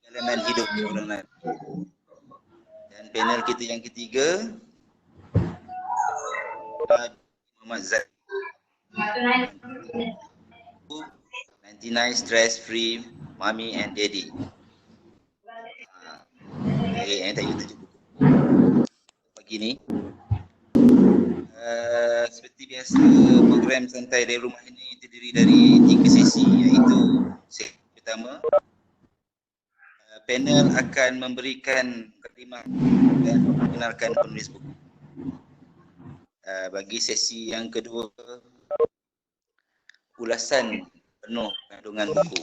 elemen hidup orang lain. Dan panel kita yang ketiga, Muhammad Zaid. 99 stress free mommy and daddy. Okay, tak kita cuba pagi ni. Seperti biasa, program santai dari rumah ini terdiri dari 3 sesi, iaitu sesi pertama, panel akan memberikan mukadimah dan mengenalkan penulis buku. Bagi sesi yang kedua, ulasan penuh kandungan buku.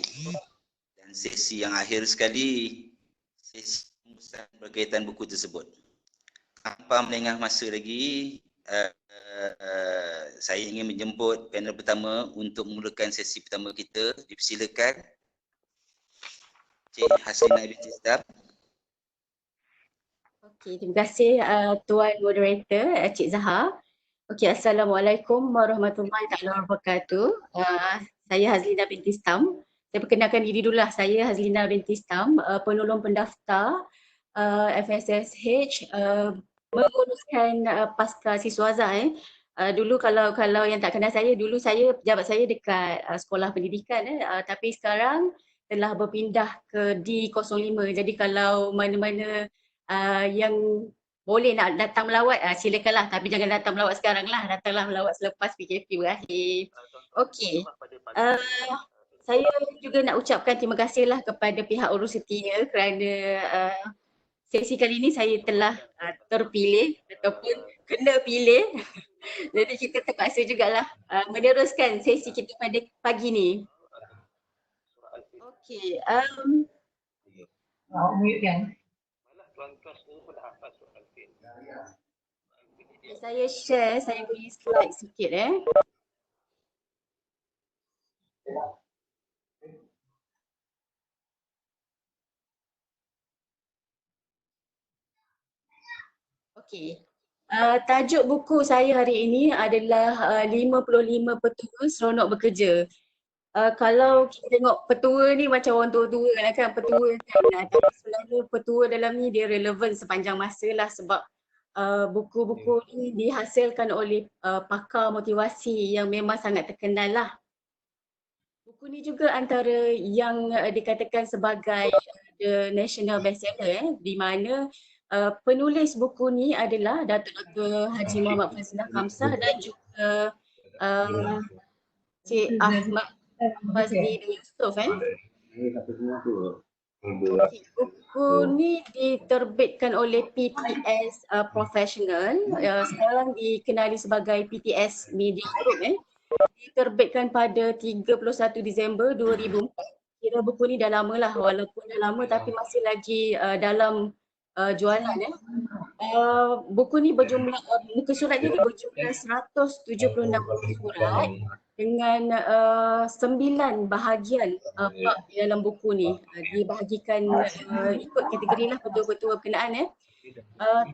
Dan sesi yang akhir sekali, sesi pembukaan berkaitan buku tersebut. Tanpa melengah masa lagi, saya ingin menjemput panel pertama untuk memulakan sesi pertama kita. Dipersilakan Cik Haslina binti Islam. Okey, terima kasih Tuan Moderator Cik Zahar. Okey, Assalamualaikum warahmatullahi wabarakatuh. Saya Hazlina binti Islam. Saya perkenalkan diri dululah. Saya Hazlina binti Islam, penolong pendaftar FSSH, menguruskan pasca siswaza. Dulu kalau yang tak kenal saya, dulu pejabat saya dekat sekolah pendidikan, tapi sekarang telah berpindah ke D05. Jadi kalau mana-mana yang boleh nak datang melawat, silakanlah, tapi jangan datang melawat sekarang lah, datanglah melawat selepas PKP berakhir. Okey, saya juga nak ucapkan terima kasihlah kepada pihak urus setia kerana sesi kali ini saya telah terpilih ataupun kena pilih. Jadi kita terpaksa jugalah meneruskan sesi kita pada pagi ni. Okey, saya share, saya beri slide sikit Okey. Tajuk buku saya hari ini adalah 55 petua seronok bekerja. Kalau kita tengok petua ni macam orang tua-tua kan, petua kan. Tapi sebenarnya petua dalam ni dia relevan sepanjang masa lah, sebab buku-buku ni dihasilkan oleh pakar motivasi yang memang sangat terkenal lah. Buku ni juga antara yang dikatakan sebagai the national bestseller, di mana penulis buku ni adalah Datuk Dr. Haji Muhammad Fazlinah Kamsah dan juga Cik Ahmad Fazli Yusof. Buku ni diterbitkan oleh PTS Professional, sekarang dikenali sebagai PTS Media Group. Diterbitkan pada 31 Disember 2004. Kira buku ni dah lama lah, walaupun dah lama tapi masih lagi dalam jualan. Buku ni berjumlah, muka surat ni berjumlah 176 muka surat dengan 9 bahagian bab di dalam buku ni. Dibahagikan ikut kategori lah, petua-petua berkenaan.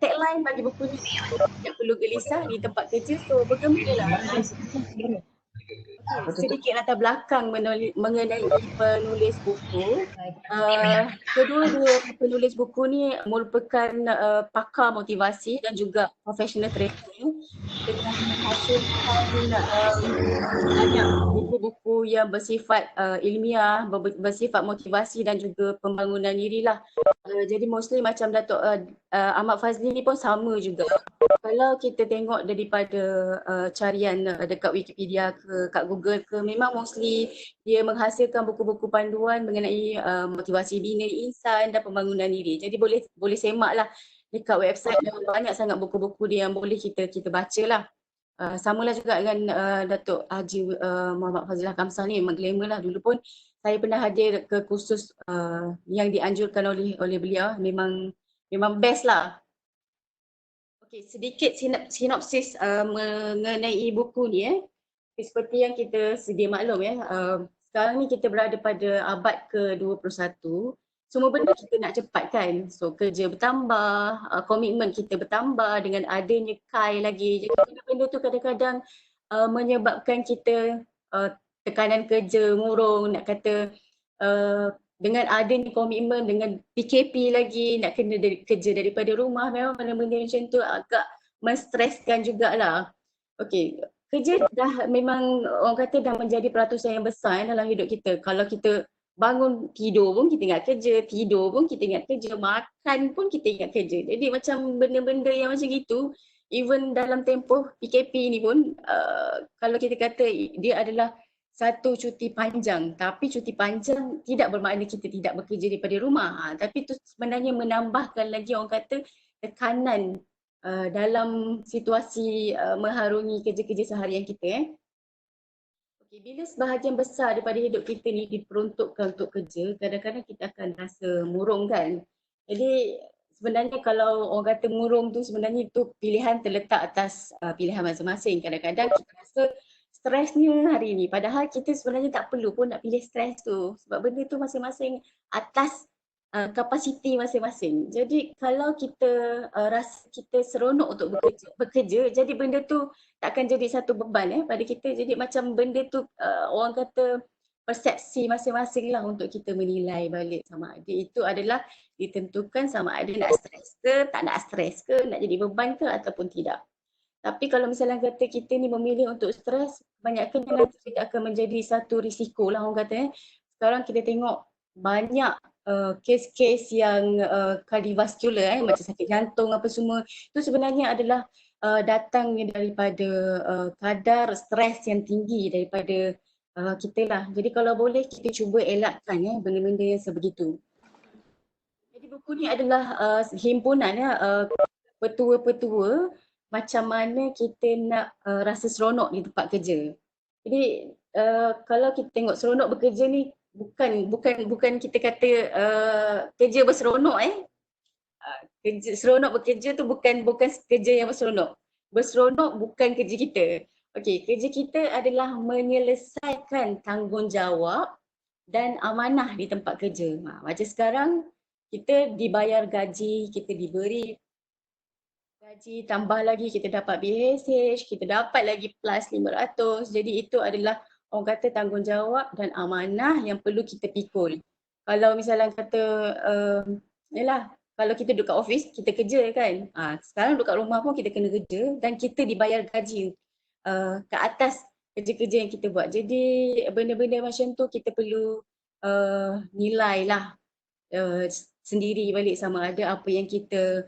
Tagline bagi buku ni, tidak perlu gelisah di tempat kerja, so bergembiralah. Sedikit latar belakang mengenai penulis buku. Kedua-dua penulis buku ni merupakan pakar motivasi dan juga professional trainer dengan menghasilkan banyak buku-buku yang bersifat ilmiah, bersifat motivasi dan juga pembangunan diri lah. Jadi mostly macam Datuk Ahmad Fazli ni pun sama juga. Kalau kita tengok daripada carian dekat Wikipedia ke kat Google ke, memang mostly dia menghasilkan buku-buku panduan mengenai motivasi bina insan dan pembangunan diri. Jadi boleh semak lah dekat website, banyak sangat buku-buku dia yang boleh kita baca lah. Samalah juga dengan Datuk Haji Muhammad Fazlinah Kamsah ni, memang glamour lah. Dulu pun saya pernah hadir ke kursus yang dianjurkan oleh beliau, memang best lah. Okey, sedikit sinopsis mengenai buku ni. Seperti yang kita sedia maklum sekarang ni kita berada pada abad ke-21. Semua benda kita nak cepat kan. So kerja bertambah, komitmen kita bertambah dengan adanya KAI lagi. Jadi benda-benda tu kadang-kadang menyebabkan kita tekanan kerja murung, nak kata dengan adanya komitmen dengan PKP lagi, nak kena kerja daripada rumah, memang benda-benda macam tu agak menstreskan jugalah. Okey, kerja dah memang orang kata dah menjadi peratusan yang besar dalam hidup kita. Kalau kita bangun tidur pun kita ingat kerja, tidur pun kita ingat kerja, makan pun kita ingat kerja. Jadi macam benda-benda yang macam gitu, even dalam tempoh PKP ni pun kalau kita kata dia adalah satu cuti panjang, tapi cuti panjang tidak bermakna kita tidak bekerja daripada rumah. Tapi itu sebenarnya menambahkan lagi orang kata tekanan dalam situasi mengharungi kerja-kerja seharian kita. Okay, bila sebahagian besar daripada hidup kita ni diperuntukkan untuk kerja, kadang-kadang kita akan rasa murung kan. Jadi sebenarnya kalau orang kata murung tu sebenarnya itu pilihan terletak atas pilihan masing-masing. Kadang-kadang kita rasa stresnya hari ni. Padahal kita sebenarnya tak perlu pun nak pilih stres tu. Sebab benda tu masing-masing atas kapasiti masing-masing. Jadi kalau kita rasa kita seronok untuk bekerja, jadi benda tu takkan jadi satu beban pada kita. Jadi macam benda tu orang kata persepsi masing-masing lah untuk kita menilai balik sama ada itu adalah ditentukan sama ada nak stres ke, tak nak stres ke, nak jadi beban ke ataupun tidak. Tapi kalau misalnya kata kita ni memilih untuk stres, banyakkan nanti tidak akan menjadi satu risiko lah orang kata. Sekarang kita tengok banyak kes-kes yang kardiovaskular macam sakit jantung apa semua, itu sebenarnya adalah datangnya daripada kadar stres yang tinggi daripada kita lah. Jadi kalau boleh kita cuba elakkan benda-benda yang sebegitu. Jadi buku ni adalah himpunan petua-petua macam mana kita nak rasa seronok di tempat kerja. Jadi kalau kita tengok seronok bekerja ni bukan kita kata kerja berseronok kerja seronok bekerja tu bukan kerja yang berseronok. Berseronok bukan kerja kita. Okey, kerja kita adalah menyelesaikan tanggungjawab dan amanah di tempat kerja. Macam sekarang kita dibayar gaji, kita diberi gaji, tambah lagi kita dapat BHH, kita dapat lagi plus 500. Jadi itu adalah orang kata tanggungjawab dan amanah yang perlu kita pikul. Kalau misalnya kata yalah, kalau kita duduk kat office, kita kerja kan. Sekarang duduk kat rumah pun kita kena kerja dan kita dibayar gaji ke atas kerja-kerja yang kita buat. Jadi benda-benda macam tu kita perlu nilai lah sendiri balik sama ada apa yang kita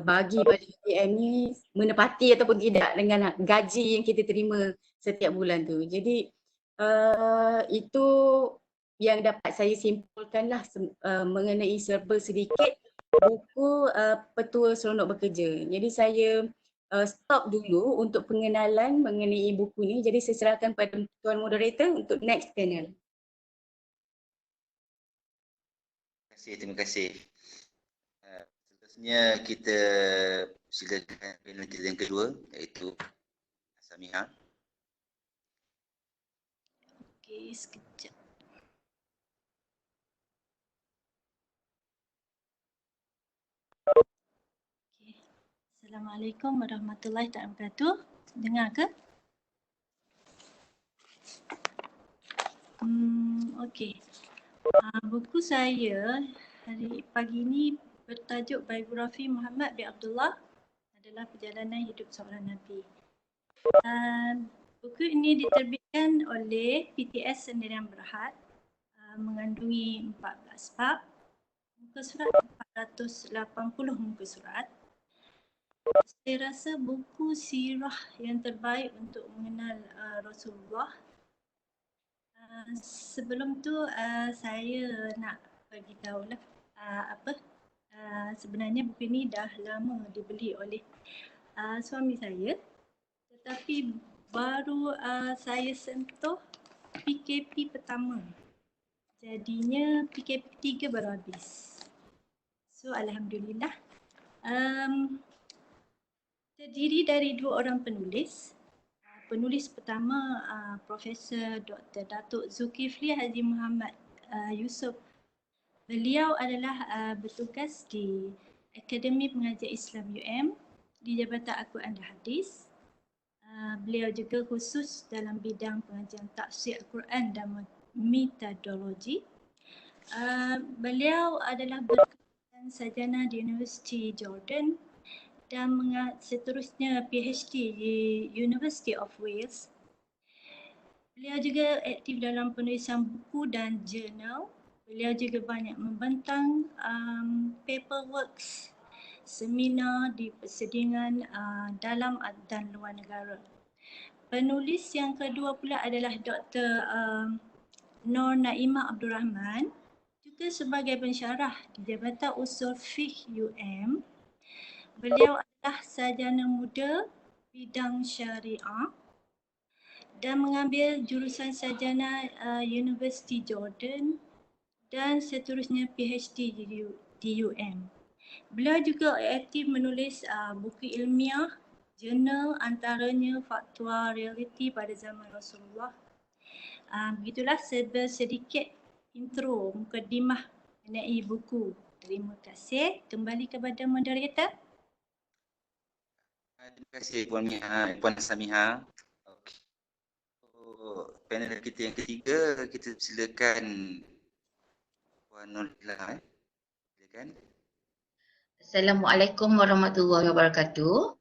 bagi pada HTM ni menepati ataupun tidak dengan gaji yang kita terima setiap bulan tu. Jadi itu yang dapat saya simpulkan lah mengenai serba sedikit buku Petua Seronok Bekerja. Jadi saya stop dulu untuk pengenalan mengenai buku ni. Jadi saya serahkan pada Tuan Moderator untuk next panel. Terima kasih. Seterusnya kita silakan panel kita yang kedua iaitu Samiha. Okey, sekejap. Okay. Assalamualaikum warahmatullahi wabarakatuh. Dengar ke? Okey. Buku saya hari pagi ini bertajuk Biografi Muhammad bin Abdullah adalah perjalanan hidup seorang Nabi. Buku ini diterbitkan oleh PTS Sendirian Berhad, mengandungi 14 bab, muka surat 480 muka surat. Saya rasa buku sirah yang terbaik untuk mengenal Rasulullah. Sebelum tu saya nak bagi tahulah sebenarnya buku ini dah lama dibeli oleh suami saya, tetapi baru saya sentuh PKP pertama. Jadinya PKP 3 baru habis. So alhamdulillah. Terdiri dari 2 orang penulis. Penulis pertama Profesor Dr. Datuk Zulkifli Haji Muhammad Yusof. Beliau adalah bertugas di Akademi Pengajian Islam UM di Jabatan Al-Quran dan Hadis. Beliau juga khusus dalam bidang pengajian tafsir Al-Quran dan metodologi. Beliau adalah berkenan sarjana di Universiti Jordan dan seterusnya PhD di University of Wales. Beliau juga aktif dalam penulisan buku dan jurnal. Beliau juga banyak membentang paperworks, seminar di persidingan dalam dan luar negara. Penulis yang kedua pula adalah Dr. Nur Naimah Abdul Rahman, juga sebagai pensyarah di Jabatan Usul Fiqh UM. Beliau adalah sarjana muda bidang syariah dan mengambil jurusan sarjana Universiti Jordan dan seterusnya PhD di UM. Beliau juga aktif menulis buku ilmiah, jurnal, antaranya Fatwa Realiti pada zaman Rasulullah. Begitulah sedikit intro, mukadimah mengenai buku. Terima kasih. Kembali kepada moderator. Terima kasih Puan Samiha. Okey. Panel kita yang ketiga, kita silakan Puan Nurila. Silakan. Assalamualaikum warahmatullahi wabarakatuh.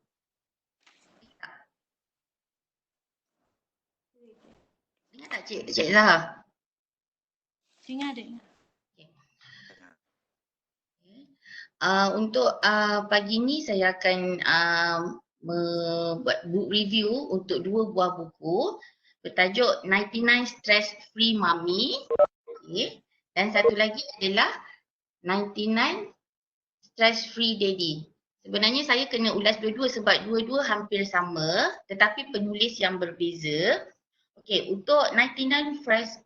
Dengar tak Cik Zahra? Dengar. Untuk pagi ni saya akan membuat book review untuk 2 buah buku bertajuk 99 Stress Free Mummy, dan satu lagi adalah 99 Stress Free Daddy. Sebenarnya saya kena ulas dua-dua sebab dua-dua hampir sama tetapi penulis yang berbeza. Okey, untuk 99 Fresh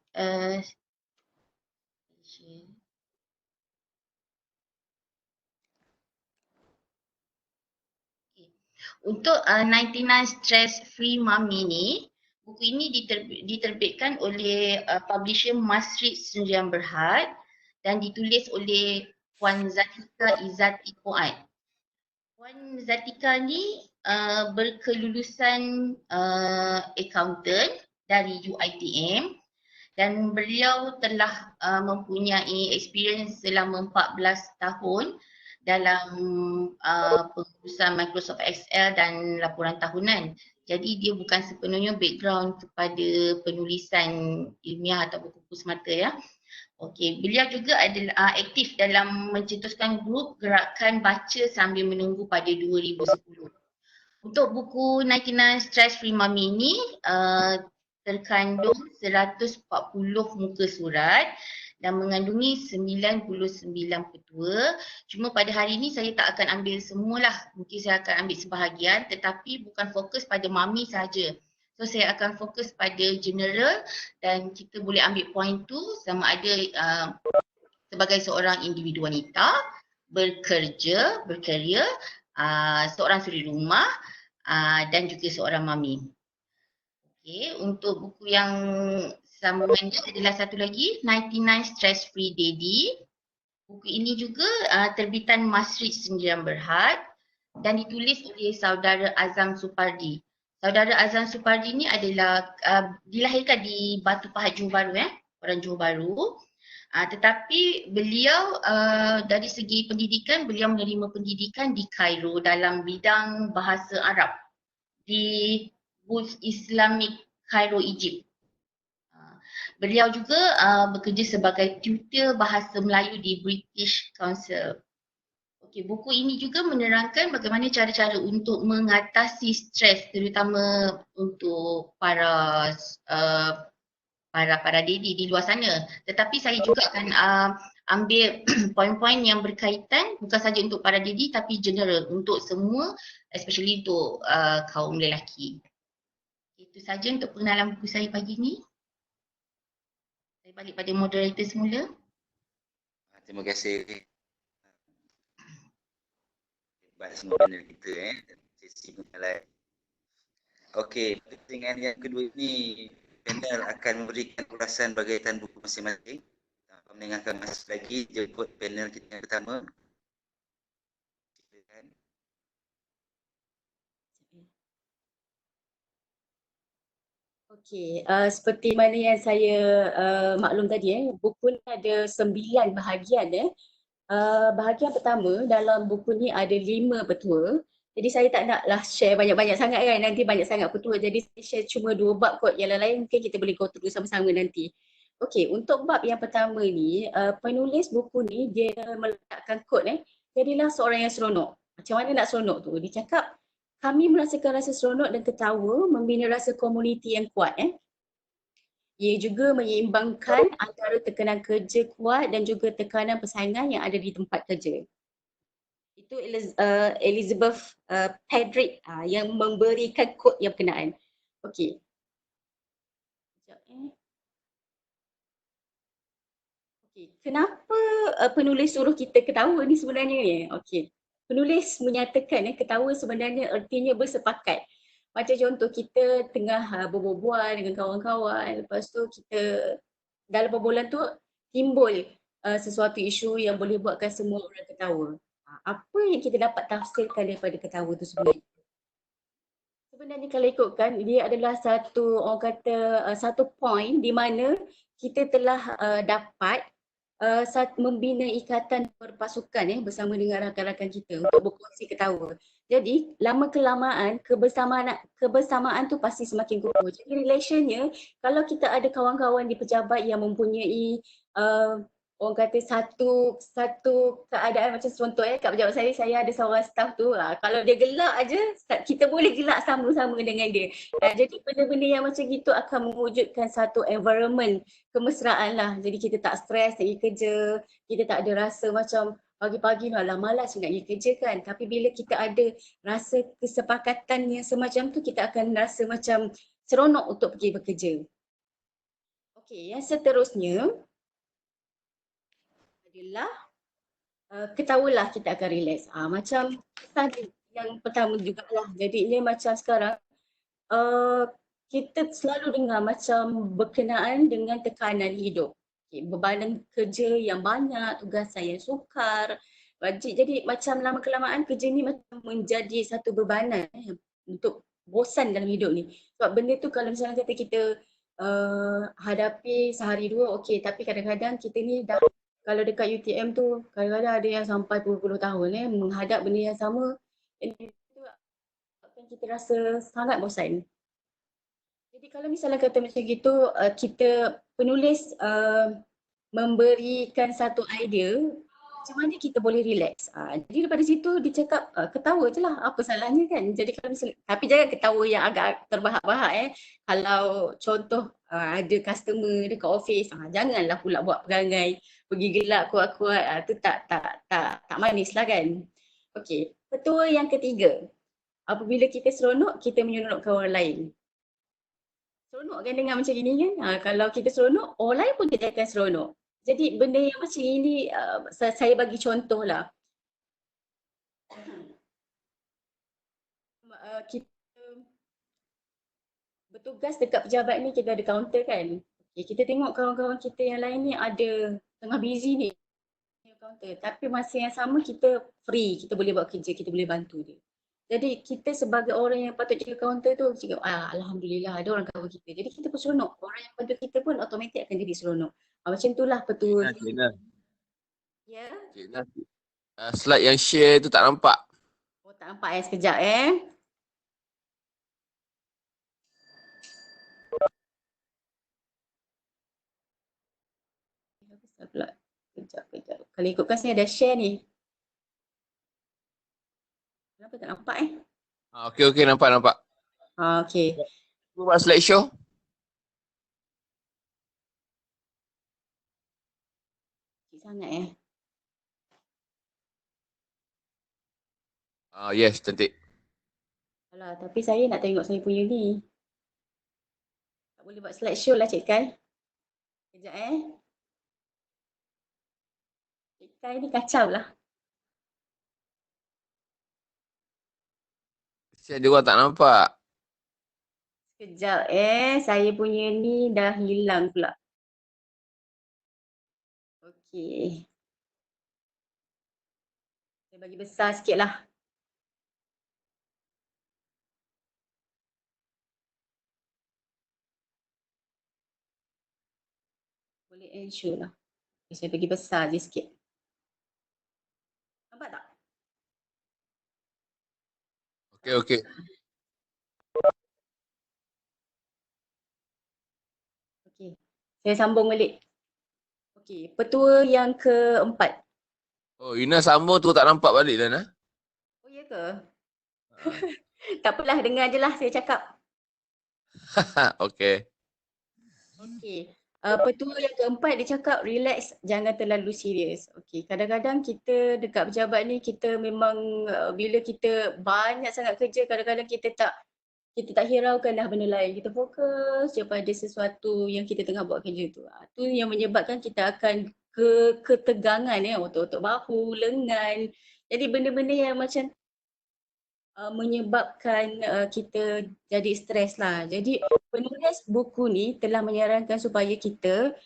untuk 99 Stress Free Mummy ni, buku ini diterbitkan oleh publisher Masrid Sdn Bhd dan ditulis oleh Puan Zatika Izzati Fuad. Puan Zatika ni berkelulusan accountant dari UiTM dan beliau telah mempunyai experience selama 14 tahun dalam pengurusan Microsoft Excel dan laporan tahunan. Jadi dia bukan sepenuhnya background kepada penulisan ilmiah atau buku-buku semata ya. Okey, beliau juga adalah aktif dalam mencetuskan grup gerakan baca sambil menunggu pada 2010. Untuk buku 99 Stress Free Mummy ini terkandung 140 muka surat dan mengandungi 99 petua. Cuma pada hari ini saya tak akan ambil semualah. Mungkin saya akan ambil sebahagian tetapi bukan fokus pada mami saja. So saya akan fokus pada general dan kita boleh ambil point tu sama ada sebagai seorang individu wanita, bekerja, berkarier, seorang suri rumah dan juga seorang mami. Okey, untuk buku yang sambungannya adalah satu lagi 99 Stress Free Daddy. Buku ini juga terbitan Masrid Sdn Bhd dan ditulis oleh saudara Azam Supardi. Saudara Azam Supardi ni adalah dilahirkan di Batu Pahat Johor Bahru, orang Johor Bahru. Tetapi beliau dari segi pendidikan, beliau menerima pendidikan di Cairo dalam bidang bahasa Arab di Burj Islamic Cairo, Egypt. Beliau juga bekerja sebagai tutor bahasa Melayu di British Council. Okey, buku ini juga menerangkan bagaimana cara-cara untuk mengatasi stres terutama untuk para daddy di luar sana. Tetapi saya juga akan ambil poin-poin yang berkaitan bukan saja untuk para daddy tapi general untuk semua, especially untuk kaum lelaki. Itu saja untuk pengenalan buku saya pagi ni. Saya balik pada moderator semula. Terima kasih. Hebat semua panel kita sesi pengenalan. Okey, dengan yang kedua ini panel akan memberikan ulasan berkaitan buku masing-masing. Tanpa mendengarkan masa lagi, jemput panel kita yang pertama. Okey, seperti mana yang saya maklum tadi, buku ni ada 9 bahagian. Bahagian pertama dalam buku ni ada 5 petua. Jadi saya tak naklah share banyak-banyak sangat kan, nanti banyak sangat petua. Jadi saya share cuma 2 bab kot, yang lain mungkin kita boleh go through sama-sama nanti. Okey, untuk bab yang pertama ni, penulis buku ni dia meletakkan quote jadilah seorang yang seronok. Macam mana nak seronok tu? Dia cakap, kami merasakan rasa seronok dan ketawa membina rasa komuniti yang kuat. Ia juga menyeimbangkan antara tekanan kerja kuat dan juga tekanan persaingan yang ada di tempat kerja. Itu Elizabeth Pedrick yang memberikan kod yang berkenaan. Okey. Okey. Kenapa penulis suruh kita ketawa ni sebenarnya ni? Okey. Penulis menyatakan ketawa sebenarnya ertinya bersepakat. Macam contoh kita tengah berbual dengan kawan-kawan, lepas tu kita dalam perbualan tu timbul sesuatu isu yang boleh buatkan semua orang ketawa. Apa yang kita dapat tafsirkan daripada ketawa tu sebenarnya? Sebenarnya kalau ikutkan, dia adalah satu, orang kata satu point di mana kita telah dapat membina ikatan berpasukan bersama dengan rakan-rakan kita untuk berkongsi ketawa. Jadi lama kelamaan kebersamaan tu pasti semakin kukuh. Jadi relationnya, kalau kita ada kawan-kawan di pejabat yang mempunyai orang kata satu keadaan macam contoh kat pejabat saya ada seorang staff tu kalau dia gelak aja kita boleh gelak sama-sama dengan dia. Jadi benda-benda yang macam gitu akan mewujudkan satu environment kemesraan lah. Jadi kita tak stres nak pergi kerja, kita tak ada rasa macam pagi-pagi malah malas nak pergi kerja kan. Tapi bila kita ada rasa kesepakatan yang semacam tu, kita akan rasa macam seronok untuk pergi bekerja. Okey, yang seterusnya adalah ketawalah kita akan relax. Macam tadi yang pertama jugalah. Jadinya macam sekarang kita selalu dengar macam berkenaan dengan tekanan hidup. Bebanan kerja yang banyak, tugasan yang sukar. Jadi macam lama kelamaan kerja ni macam menjadi satu bebanan untuk bosan dalam hidup ni. Sebab benda tu kalau misalnya kata kita hadapi sehari dua okey, tapi kadang-kadang kita ni dah kalau dekat UTM tu kadang-kadang ada yang sampai puluh-puluh tahun menghadap benda yang sama. Itu akan kita rasa sangat bosan. Jadi kalau misalnya kata macam gitu, kita penulis memberikan satu idea macam mana kita boleh relax. Jadi daripada situ dia cakap ketawa je lah, apa salahnya kan. Jadi kalau misalnya, tapi jangan ketawa yang agak terbahak-bahak Kalau contoh ada customer dekat office, janganlah pula buat perangai pergi gelak kuat-kuat, tu tak manis lah kan. Okey, petua yang ketiga. Apabila kita seronok, kita menyeronokkan orang lain. Seronok kan dengar macam gini kan? Kalau kita seronok, orang lain pun kita akan seronok. Jadi benda yang macam ini saya bagi contoh lah. Kita bertugas dekat pejabat ni, kita ada kaunter kan. Kita tengok kawan-kawan kita yang lain ni ada tengah busy ni kaunter. Tapi masa yang sama kita free, kita boleh buat kerja, kita boleh bantu dia. Jadi kita sebagai orang yang patut jaga kaunter tu cakap, alhamdulillah ada orang cover kita. Jadi kita pun seronok. Orang yang bantu kita pun automatik akan jadi seronok. Macam itulah petua. Ya. Slide yang share tu tak nampak. Oh tak nampak sekejap Kejap. Kalau ikutkan saya dah share ni. Kenapa tak nampak Okey, nampak. Okey. Buat slide show. Sangat Yes, cantik. Alah, tapi saya nak tengok saya punya ni. Tak boleh buat slide show lah Cik Kai. Kejap Cik Kai ni kacau lah. Kesian dia orang tak nampak. Sekejap saya punya ni dah hilang pula. Okey. Saya bagi besar sikit lah. boleh ensure lah. Okay, saya bagi besar je sikit. Nampak tak? Okey. Okey. Saya sambung balik. Okey, petua yang keempat. Oh, Ina sambung tu tak nampak balik dah, nah. Oh ya ke? Tak apalah, dengar je lah saya cakap. Okey. Okey. Petua yang keempat dia cakap relax, jangan terlalu serius. Okey, kadang-kadang kita dekat pejabat ni kita memang bila kita banyak sangat kerja, kadang-kadang kita tak hiraukan dah benda lain. Kita fokus je pada sesuatu yang kita tengah buat kerja tu. Tu yang menyebabkan kita akan ketegangan ya, otot-otot bahu, lengan. Jadi benda-benda yang macam menyebabkan kita jadi stres lah. Jadi penulis buku ni telah menyarankan supaya kita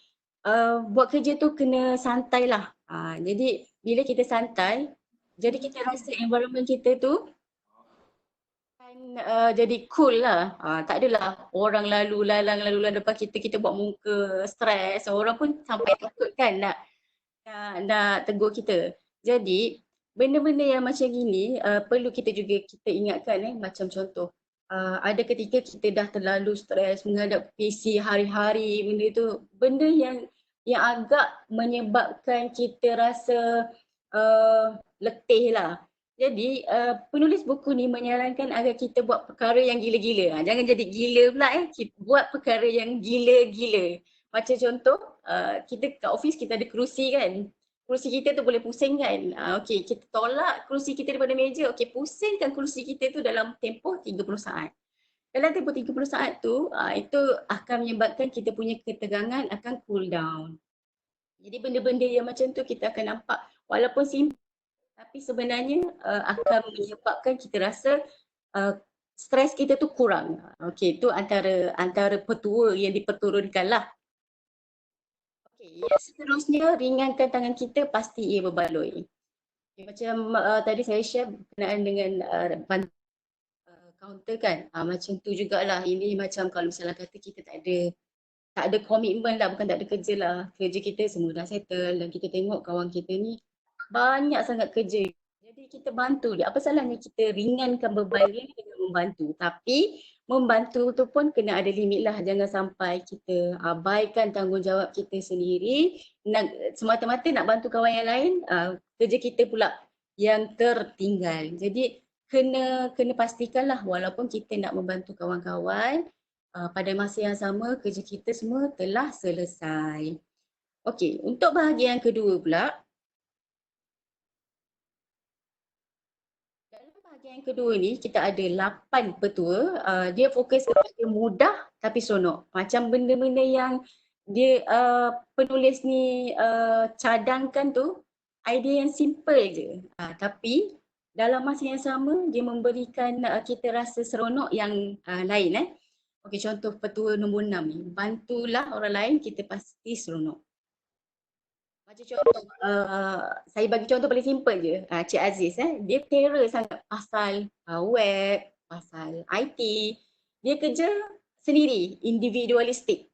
buat kerja tu kena santai lah. Jadi bila kita santai, jadi kita rasa environment kita tu kan jadi cool lah. Tak adalah orang lalu lalang depan kita, kita buat muka stres. Orang pun sampai takut kan nak tegur kita. Jadi benda-benda yang macam gini perlu kita ingatkan macam contoh. Ada ketika kita dah terlalu stres menghadap PC hari-hari, benda yang agak menyebabkan kita rasa letih lah. Jadi penulis buku ni menyarankan agar kita buat perkara yang gila-gila. Jangan jadi gila pula buat perkara yang gila-gila. Macam contoh kita kat office kita ada kerusi kan. Kerusi kita tu boleh pusing kan. Okey, kita tolak kerusi kita daripada meja. Okey, pusingkan kerusi kita tu dalam tempoh 30 saat. Dalam tempoh 30 saat tu, itu akan menyebabkan kita punya ketegangan akan cool down. Jadi benda-benda yang macam tu kita akan nampak walaupun simple tapi sebenarnya akan menyebabkan kita rasa stres kita tu kurang. Okey, itu antara petua yang diperturunkan lah. Okey, yang seterusnya ringankan tangan kita, pasti ia berbaloi. Okay, macam tadi saya share berkenaan dengan counter kan. Macam tu jugalah. Ini macam kalau misalnya kata kita tak ada komitmen lah, bukan tak ada kerja lah. Kerja kita semua dah settle dan kita tengok kawan kita ni banyak sangat kerja. Jadi kita bantu dia. Apa salahnya kita ringankan beban dia dengan membantu. Tapi membantu tu pun kena ada limit lah. Jangan sampai kita abaikan tanggungjawab kita sendiri. Semata-mata nak bantu kawan yang lain, kerja kita pula yang tertinggal. Jadi kena pastikanlah walaupun kita nak membantu kawan-kawan, pada masa yang sama kerja kita semua telah selesai. Okey, untuk bahagian kedua pula. Dalam bahagian kedua ni kita ada 8 petua. Dia fokus kepada mudah tapi seronok. Macam benda-benda yang dia penulis ni cadangkan tu, idea yang simple je. Tapi dalam masa yang sama dia memberikan kita rasa seronok yang lain. Okey, contoh petua nombor 6 ni. Bantulah orang lain, kita pasti seronok. Macam contoh, saya bagi contoh paling simple je. Cik Aziz, dia terror sangat pasal web, pasal IT. Dia kerja sendiri, individualistik.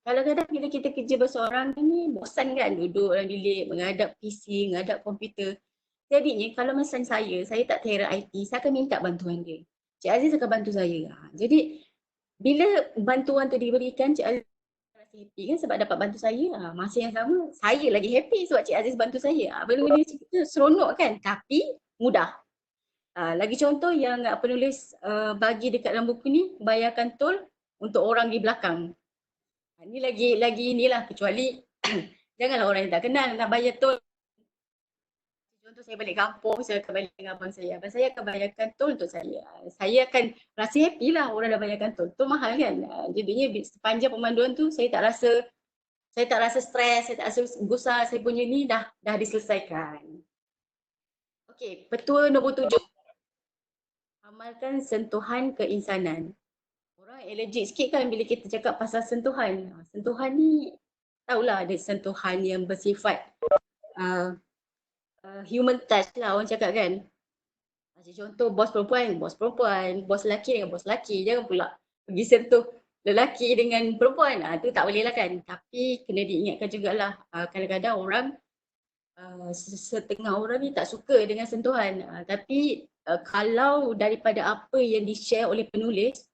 Kadang-kadang bila kita kerja berseorang ni, bosan kan duduk dalam bilik, menghadap PC, menghadap komputer. Jadinya kalau macam saya tak terror IT, saya akan minta bantuan dia. Cik Aziz akan bantu saya. Jadi bila bantuan tu diberikan, Cik Aziz rasa happy kan sebab dapat bantu saya. Masa yang sama, saya lagi happy sebab Cik Aziz bantu saya. Benda-benda macam tu seronok kan, tapi mudah. Lagi contoh yang penulis bagi dekat dalam buku ni, bayarkan tol untuk orang di belakang. Ni lagi inilah, kecuali janganlah orang yang tak kenal nak bayar tol. Contoh saya balik kampung, saya akan balik dengan abang saya. Abang saya akan bayarkan tol untuk saya. Saya akan rasa happy lah orang dah bayarkan tol. Tol mahal kan. Jadinya sepanjang pemanduan tu saya tak rasa stres, saya tak rasa gusar. Saya punya ni dah diselesaikan. Okey, petua nombor 7. Amalkan sentuhan keinsanan. Orang allergic sikit kan bila kita cakap pasal sentuhan. Sentuhan ni tahulah ada sentuhan yang bersifat human touch lah orang cakap kan. Macam contoh bos perempuan, bos lelaki dengan bos lelaki. Jangan pula pergi sentuh lelaki dengan perempuan, tu tak boleh lah kan. Tapi kena diingatkan jugalah, kadang-kadang orang, setengah orang ni tak suka dengan sentuhan. Tapi kalau daripada apa yang di-share oleh penulis,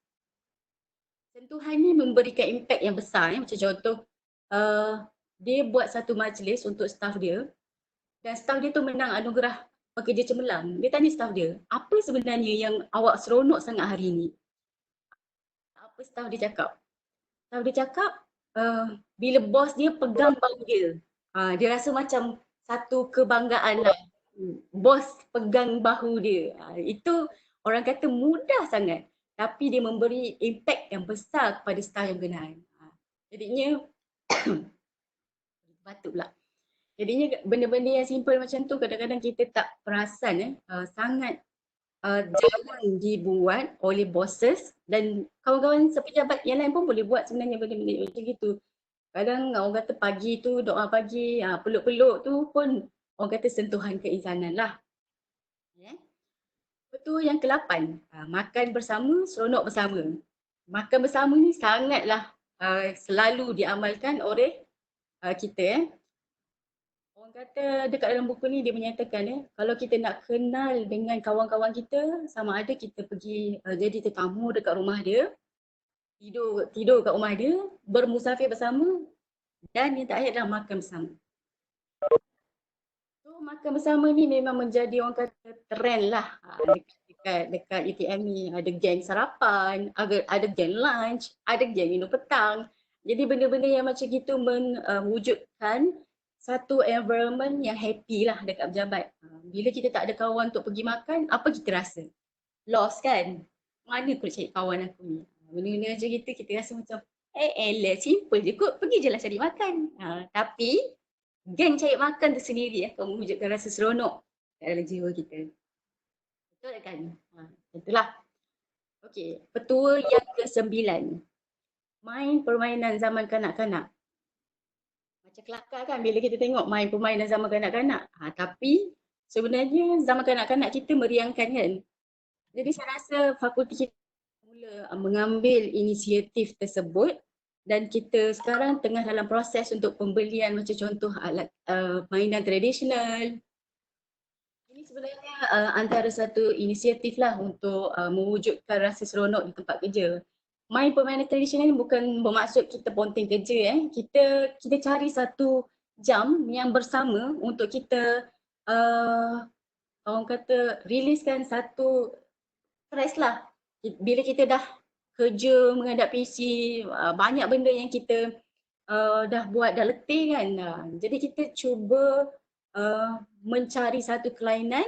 sentuhan ni memberikan impak yang besar. Macam contoh, dia buat satu majlis untuk staff dia dan staff dia tu menang anugerah pekerja cemerlang. Dia tanya staff dia, apa sebenarnya yang awak seronok sangat hari ni? Apa staff dia cakap? Staff dia cakap, bila bos dia pegang bahu dia, dia rasa macam satu kebanggaan lah. Bos pegang bahu dia. Itu orang kata mudah sangat. Tapi dia memberi impak yang besar kepada staff yang berkenaan. Jadinya, batuk pula. Jadinya benda-benda yang simple macam tu kadang-kadang kita tak perasan sangat jarang dibuat oleh bosses dan kawan-kawan sepejabat yang lain pun boleh buat sebenarnya benda-benda macam gitu. Kadang orang kata pagi tu doa pagi, peluk-peluk tu pun orang kata sentuhan keinsanan lah. Betul yang ke-8, makan bersama, seronok bersama. Makan bersama ni sangatlah selalu diamalkan oleh kita. Orang kata dekat dalam buku ni dia menyatakan kalau kita nak kenal dengan kawan-kawan kita, sama ada kita pergi jadi tetamu dekat rumah dia, tidur kat rumah dia, bermusafir bersama dan yang terakhir adalah makan bersama. So makan bersama ni memang menjadi orang kata trend lah dekat UTM ni. Ada geng sarapan, ada geng lunch, ada geng minum petang. Jadi benda-benda yang macam gitu mewujudkan satu environment yang happy lah dekat pejabat. Bila kita tak ada kawan untuk pergi makan, apa kita rasa? Lost kan? Mana aku nak cari kawan aku ni? Benda-benda macam gitu kita rasa macam simple je kot, pergi je lah cari makan. Tapi geng cari makan tu sendiri akan mewujudkan rasa seronok dalam jiwa kita. Betul kan? Itulah. Okey, petua yang ke-9. Main permainan zaman kanak-kanak. Macam kelakar kan bila kita tengok main permainan zaman kanak-kanak. Tapi sebenarnya zaman kanak-kanak kita meriangkan kan. Jadi saya rasa fakulti kita mula mengambil inisiatif tersebut dan kita sekarang tengah dalam proses untuk pembelian macam contoh alat mainan tradisional. Ini sebenarnya antara satu inisiatif lah untuk mewujudkan rasa seronok di tempat kerja. Main permainan tradisional ni bukan bermaksud kita ponteng kerja. Kita cari satu jam yang bersama untuk kita orang kata riliskan satu stres lah. Bila kita dah kerja menghadap PC, banyak benda yang kita dah buat dah letih kan. Jadi kita cuba mencari satu kelainan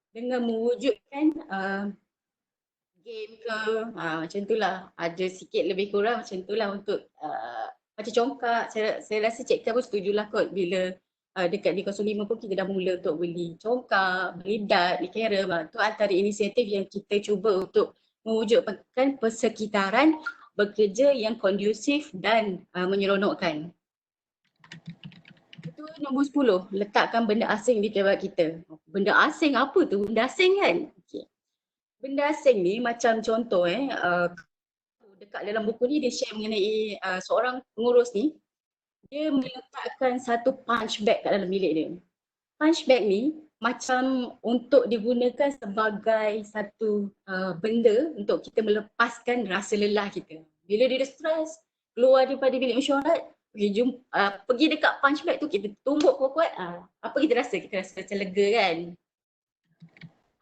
dengan mewujudkan game ke, macam itulah. Ada sikit lebih kurang macam itulah untuk macam congkak. Saya rasa Cik Tia pun setujulah kot bila dekat di 05 pun kita dah mula untuk beli congkak, beli dart, beli carom. Itu antara inisiatif yang kita cuba untuk mewujudkan persekitaran bekerja yang kondusif dan menyeronokkan. Itu nombor 10, letakkan benda asing di tablet kita. Benda asing apa tu? Benda asing kan? Okay. Benda asing ni macam contoh dekat dalam buku ni dia share mengenai seorang pengurus ni, dia meletakkan satu punch bag kat dalam bilik dia. Punch bag ni macam untuk digunakan sebagai satu benda untuk kita melepaskan rasa lelah kita. Bila dia stres, keluar daripada bilik mesyuarat, pergi dekat punch bag tu, kita tumbuk kuat-kuat, apa kita rasa? Kita rasa macam lega kan?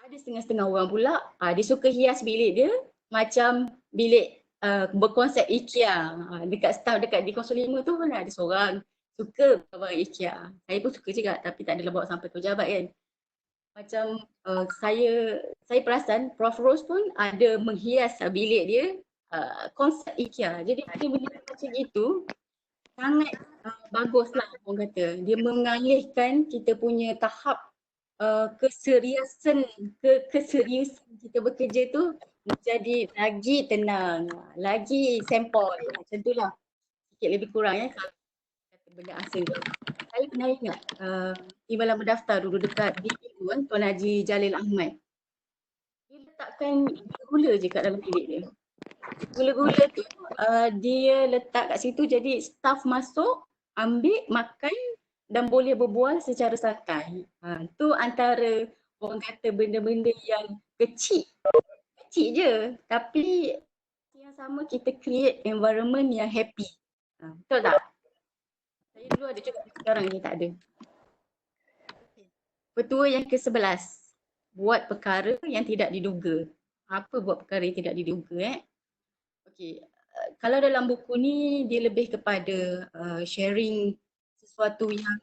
Ada setengah-setengah orang pula, dia suka hias bilik dia macam bilik berkonsep IKEA. Dekat staff dekat di 05 tu pun ada seorang suka barang IKEA. Saya pun suka juga tapi tak adalah bawa sampai ke pejabat kan. Macam saya perasan Prof Rose pun ada menghias bilik dia konsep IKEA. Jadi benda macam itu sangat baguslah orang kata. Dia mengalihkan kita punya tahap keseriusan kita bekerja tu menjadi lagi tenang, lagi sempoi. Macam itulah. Sikit lebih kurang kalau kata benda asing tu. Saya pernah ingat timbalan berdaftar dulu dekat DPU kan, Tuan Haji Jalil Ahmad. Dia letakkan gula je kat dalam bilik dia. Gula-gula tu dia letak kat situ jadi staff masuk, ambil, makan dan boleh berbual secara santai. Tu antara orang kata benda-benda yang kecil. Kecil je tapi yang sama kita create environment yang happy. Betul tak? Saya dulu ada cakap, sekarang ni tak ada. Petua yang ke-11. Buat perkara yang tidak diduga. Apa buat perkara yang tidak diduga Okey, kalau dalam buku ni dia lebih kepada sharing sesuatu yang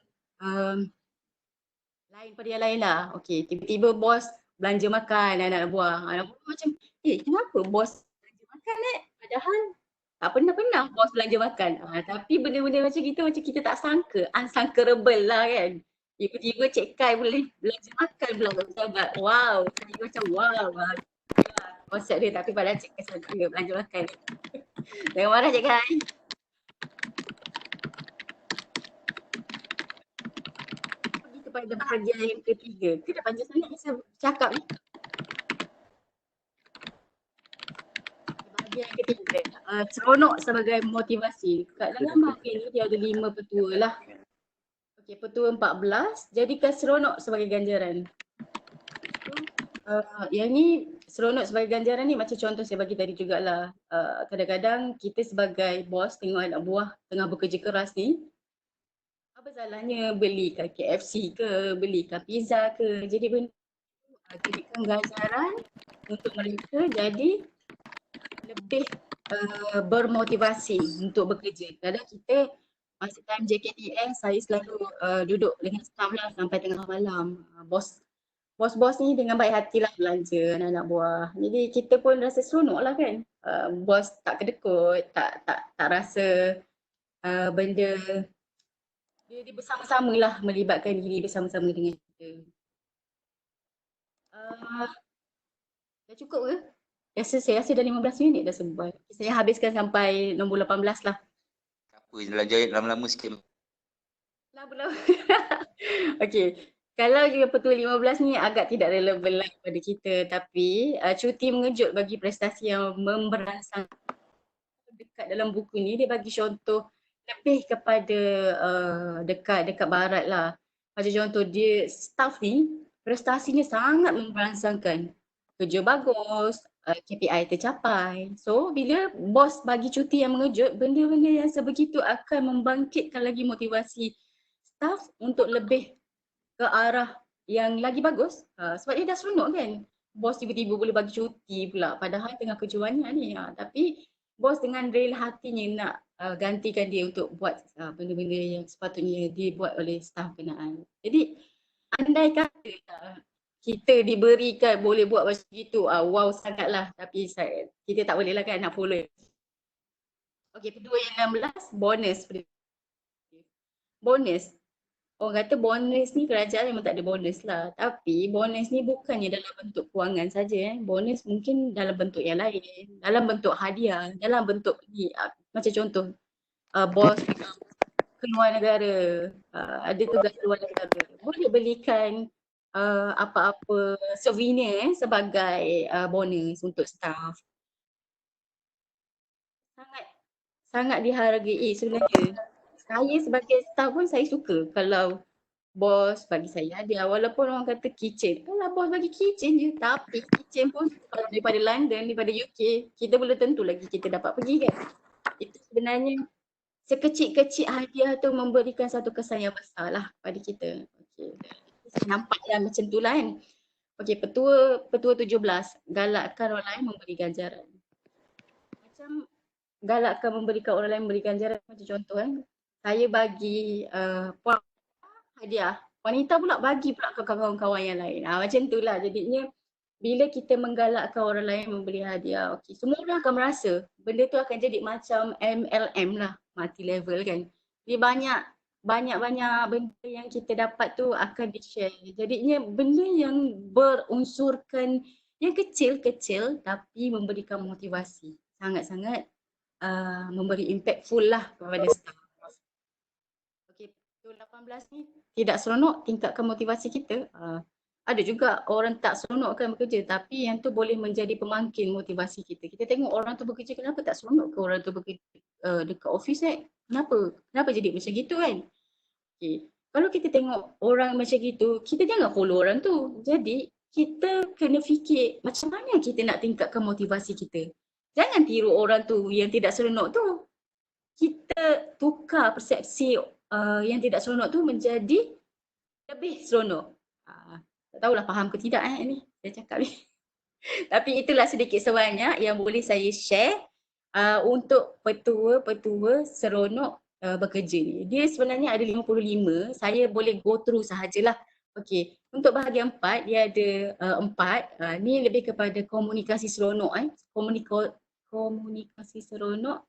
lain pada yang lain lah. Okey, tiba-tiba bos belanja makan anak buah. Anak buah macam, kenapa bos belanja makan Padahal tak pernah bos belanja makan. Tapi benda-benda macam gitu macam kita tak sangka, unsangkerable lah kan. Tiba-tiba Cik Kai boleh belanja makan pula kat pejabat. Wow, saya macam wow. Konsep dia tapi padahal Cik Kai sangka belanja makan. Jangan marah Cik Kai. Pergi kepada bahagian yang ketiga. Kita panjang sangat saya cakap ni. Bahagian yang ketiga. Seronok sebagai motivasi. Kat dalam bahagian ni dia ada 5 petua lah. Okey, petua 14. Jadikan seronok sebagai ganjaran. Yang ni seronok sebagai ganjaran ni macam contoh saya bagi tadi jugalah. Kadang-kadang kita sebagai bos tengok anak buah tengah bekerja keras ni, apa salahnya belikan KFC ke, belikan pizza ke. Jadi benda jadikan ganjaran untuk mereka jadi lebih bermotivasi untuk bekerja. Kadang kita masa time JKTS saya selalu duduk dengan staff lah sampai tengah malam. Bos-bos ni dengan baik hatilah belanja anak-anak buah. Jadi kita pun rasa seronok lah kan. Bos tak kedekut, tak rasa benda dia bersama-sama lah melibatkan diri bersama-sama dengan kita. Dah cukup ke? Saya rasa dah 15 minit dah sebut. Saya habiskan sampai nombor 18 lah. Apa jahit lama-lama sikit. Lama-lama. Okey. Kalau juga petua 15 ni agak tidak relevan lah kepada kita, tapi cuti mengejut bagi prestasi yang memberangsang dekat dalam buku ni dia bagi contoh lebih kepada dekat barat lah. Macam contoh dia staff ni prestasinya sangat memberangsangkan. Kerja bagus, KPI tercapai. So bila bos bagi cuti yang mengejut, benda-benda yang sebegitu akan membangkitkan lagi motivasi staff untuk lebih ke arah yang lagi bagus. Sebab dia dah seronok kan. Bos tiba-tiba boleh bagi cuti pula padahal tengah kerja banyak ni. Tapi bos dengan real hatinya nak gantikan dia untuk buat benda-benda yang sepatutnya dibuat oleh staf berkenaan. Jadi andai kata kita diberikan boleh buat macam itu, wow sangatlah. Tapi kita tak boleh lah kan nak follow. Okey, petua yang 16, bonus. Bonus. Orang kata bonus ni kerajaan memang tak ada bonus lah. Tapi bonus ni bukannya dalam bentuk kewangan saja. Bonus mungkin dalam bentuk yang lain. Dalam bentuk hadiah, dalam bentuk ni. Macam contoh, bos keluar negara, ada tugas keluar negara. Boleh belikan apa-apa souvenir sebagai bonus untuk staff. Sangat dihargai sebenarnya. Saya sebagai staff pun saya suka kalau bos bagi saya hadiah walaupun orang kata kitchen. Kalau bos bagi kitchen je tapi kitchen pun kalau daripada London, daripada UK kita belum tentu lagi kita dapat pergi kan. Itu sebenarnya sekecil-kecil hadiah tu memberikan satu kesan yang besar lah pada kita. Okay. Saya nampak lah macam tu lah kan. Okay, petua 17, galakkan orang lain memberi ganjaran. Macam galakkan memberikan orang lain memberi ganjaran macam contoh kan. Saya bagi hadiah, wanita pula bagi pula ke kawan-kawan yang lain. Macam tu lah jadinya bila kita menggalakkan orang lain memberi hadiah, okay, semua orang akan merasa benda tu akan jadi macam MLM lah, multi level kan. Jadi banyak benda yang kita dapat tu akan di-share. Jadinya benda yang berunsurkan yang kecil-kecil tapi memberikan motivasi. Sangat-sangat memberi impactful lah kepada staff. Okay, 18 ni tidak seronok tingkatkan motivasi kita. ada juga orang tak seronokkan bekerja, tapi yang tu boleh menjadi pemangkin motivasi kita. Kita tengok orang tu bekerja, kenapa tak seronok ke orang tu bekerja dekat office Kenapa jadi macam gitu kan? Okay. Kalau kita tengok orang macam gitu, kita jangan follow orang tu. Jadi kita kena fikir macam mana kita nak tingkatkan motivasi kita. Jangan tiru orang tu yang tidak seronok tu. Kita tukar persepsi yang tidak seronok tu menjadi lebih seronok. Tak tahulah faham ke tidak ni saya cakap ni. Tapi itulah sedikit sebanyak yang boleh saya share untuk petua-petua seronok bekerja ni. Dia sebenarnya ada 55, saya boleh go through sahajalah. Okey, untuk bahagian 4 dia ada 4. Ni lebih kepada komunikasi seronok komunikasi seronok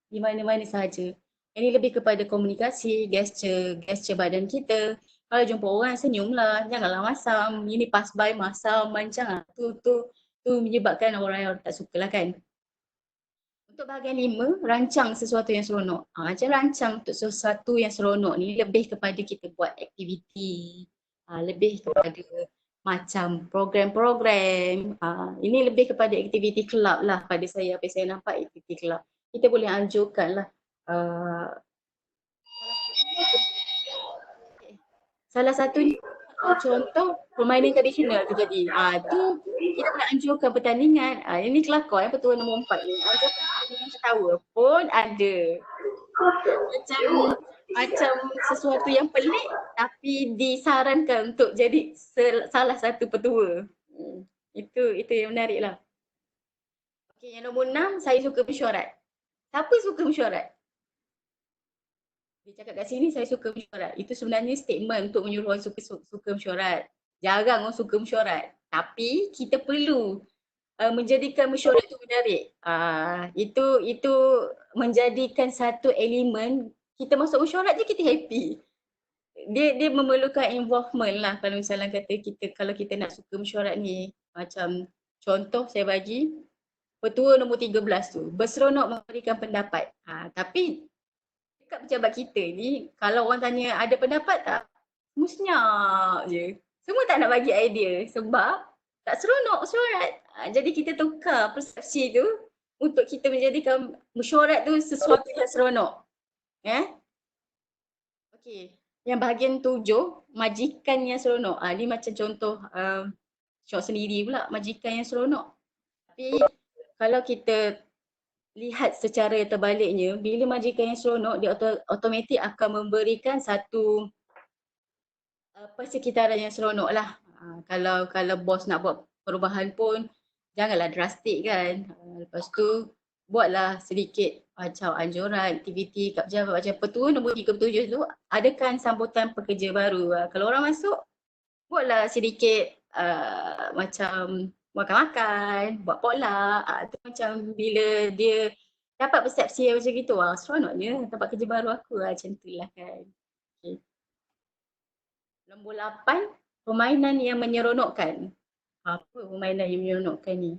di mana-mana sahaja. Ini lebih kepada komunikasi, gesture badan kita. Kalau jumpa orang senyumlah, janganlah masam. Ini pass by masam, jangan. Tu menyebabkan orang yang tak suka lah kan. Untuk bahagian 5, rancang sesuatu yang seronok. Macam rancang untuk sesuatu yang seronok ni lebih kepada kita buat aktiviti. Lebih kepada macam program-program. Ini lebih kepada aktiviti kelab lah pada saya. Apa saya nampak aktiviti kelab. Kita boleh anjurkan lah. Salah satunya contoh permainan tradisional tu jadi. Tu kita nak anjurkan pertandingan. Ini kelakar petua nombor 4 ni. Anjurkan pertandingan ketawa pun ada. Macam sesuatu yang pelik tapi disarankan untuk jadi salah satu petua. Itu yang menarik lah. Okay, yang nombor 6, saya suka mesyuarat. Siapa suka mesyuarat? Dia cakap kat sini saya suka mesyuarat. Itu sebenarnya statement untuk menyuruh orang suka mesyuarat. Jarang orang suka mesyuarat. Tapi kita perlu menjadikan mesyuarat itu menarik. Itu menjadikan satu elemen kita masuk mesyuarat je kita happy. Dia memerlukan involvement lah kalau misalnya kata kita kalau kita nak suka mesyuarat ni. Macam contoh saya bagi petua nombor 13 tu. Berseronok memberikan pendapat. Tapi dekat pejabat kita ni, kalau orang tanya ada pendapat tak? Musnyak je. Semua tak nak bagi idea sebab tak seronok mesyuarat. Jadi kita tukar persepsi tu untuk kita menjadikan mesyuarat tu sesuatu yang seronok. Okey. Yang bahagian 7, majikan yang seronok. Ni macam contoh syok sendiri pula, majikan yang seronok. Tapi kalau kita lihat secara terbaliknya, bila majikan yang seronok, dia automatik akan memberikan satu persekitaran yang seronok lah. Kalau bos nak buat perubahan pun, janganlah drastik kan. Lepas tu, buatlah sedikit macam anjuran, aktiviti kat pejabat. Macam petua nombor 37 tu, adakan sambutan pekerja baru. Kalau orang masuk, buatlah sedikit macam makan-makan, buat potluck. Tu macam bila dia dapat persepsi yang macam gitu, seronoknya tempat kerja baru aku macam tu lah kan. Okay. Nombor 8, permainan yang menyeronokkan. Apa permainan yang menyeronokkan ni?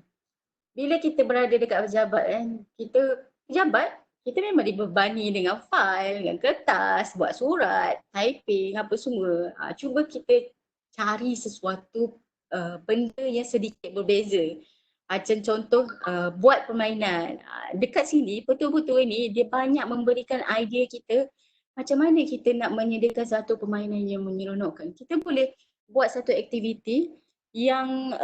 Bila kita berada dekat pejabat kan, kita memang dibebani dengan fail, dengan kertas, buat surat, typing, apa semua. Cuba kita cari sesuatu benda yang sedikit berbeza. Macam contoh buat permainan. Dekat sini petua-petua ni dia banyak memberikan idea kita macam mana kita nak menyediakan satu permainan yang menyeronokkan. Kita boleh buat satu aktiviti yang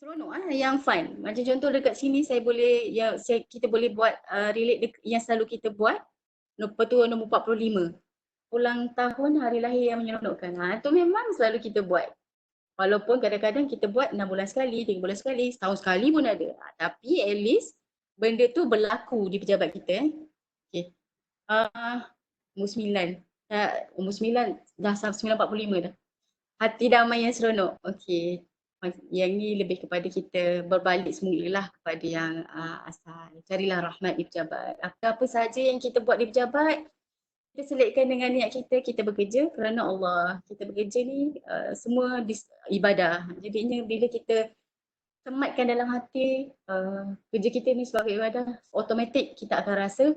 seronok yang fun. Macam contoh dekat sini kita boleh buat relate yang selalu kita buat petua nombor 45. Ulang tahun hari lahir yang menyeronokkan. Itu memang selalu kita buat. Walaupun kadang-kadang kita buat 6 bulan sekali, 3 bulan sekali, setahun sekali pun ada. Tapi at least benda tu berlaku di pejabat kita. Okay. Umur 9. Umur 9 dah 9.45 dah. Hati damai yang seronok. Okay. Yang ni lebih kepada kita berbalik semula lah kepada yang asal. Carilah rahmat di pejabat. Apa sahaja yang kita buat di pejabat, kita selitkan dengan niat kita bekerja kerana Allah. Kita bekerja ni semua ibadah. Jadinya bila kita sematkan dalam hati kerja kita ni sebagai ibadah, automatik kita akan rasa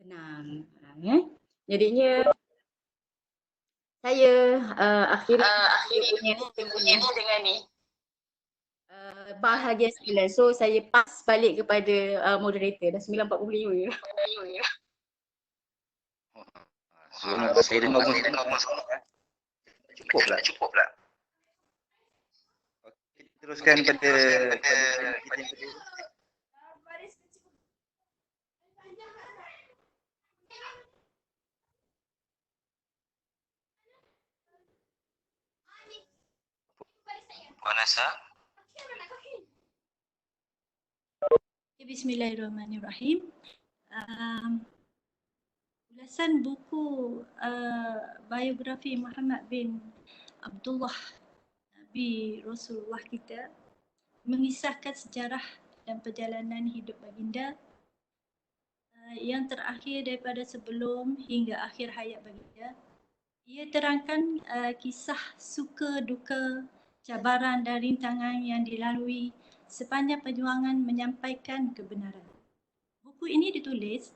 tenang. Jadinya Saya akhiri Akhiri punya ni dengan ni. bahagian 9. So saya pass balik kepada moderator. Dah 9.45. Saya dengar pun cukup lah. Okey, teruskan pada kita yang kedua. Puan Nasa. Bismillahirrahmanirrahim. Ulasan buku biografi Muhammad bin Abdullah Nabi Rasulullah kita mengisahkan sejarah dan perjalanan hidup baginda yang terakhir daripada sebelum hingga akhir hayat baginda. Ia terangkan kisah suka duka, cabaran dan rintangan yang dilalui sepanjang perjuangan menyampaikan kebenaran. Buku ini ditulis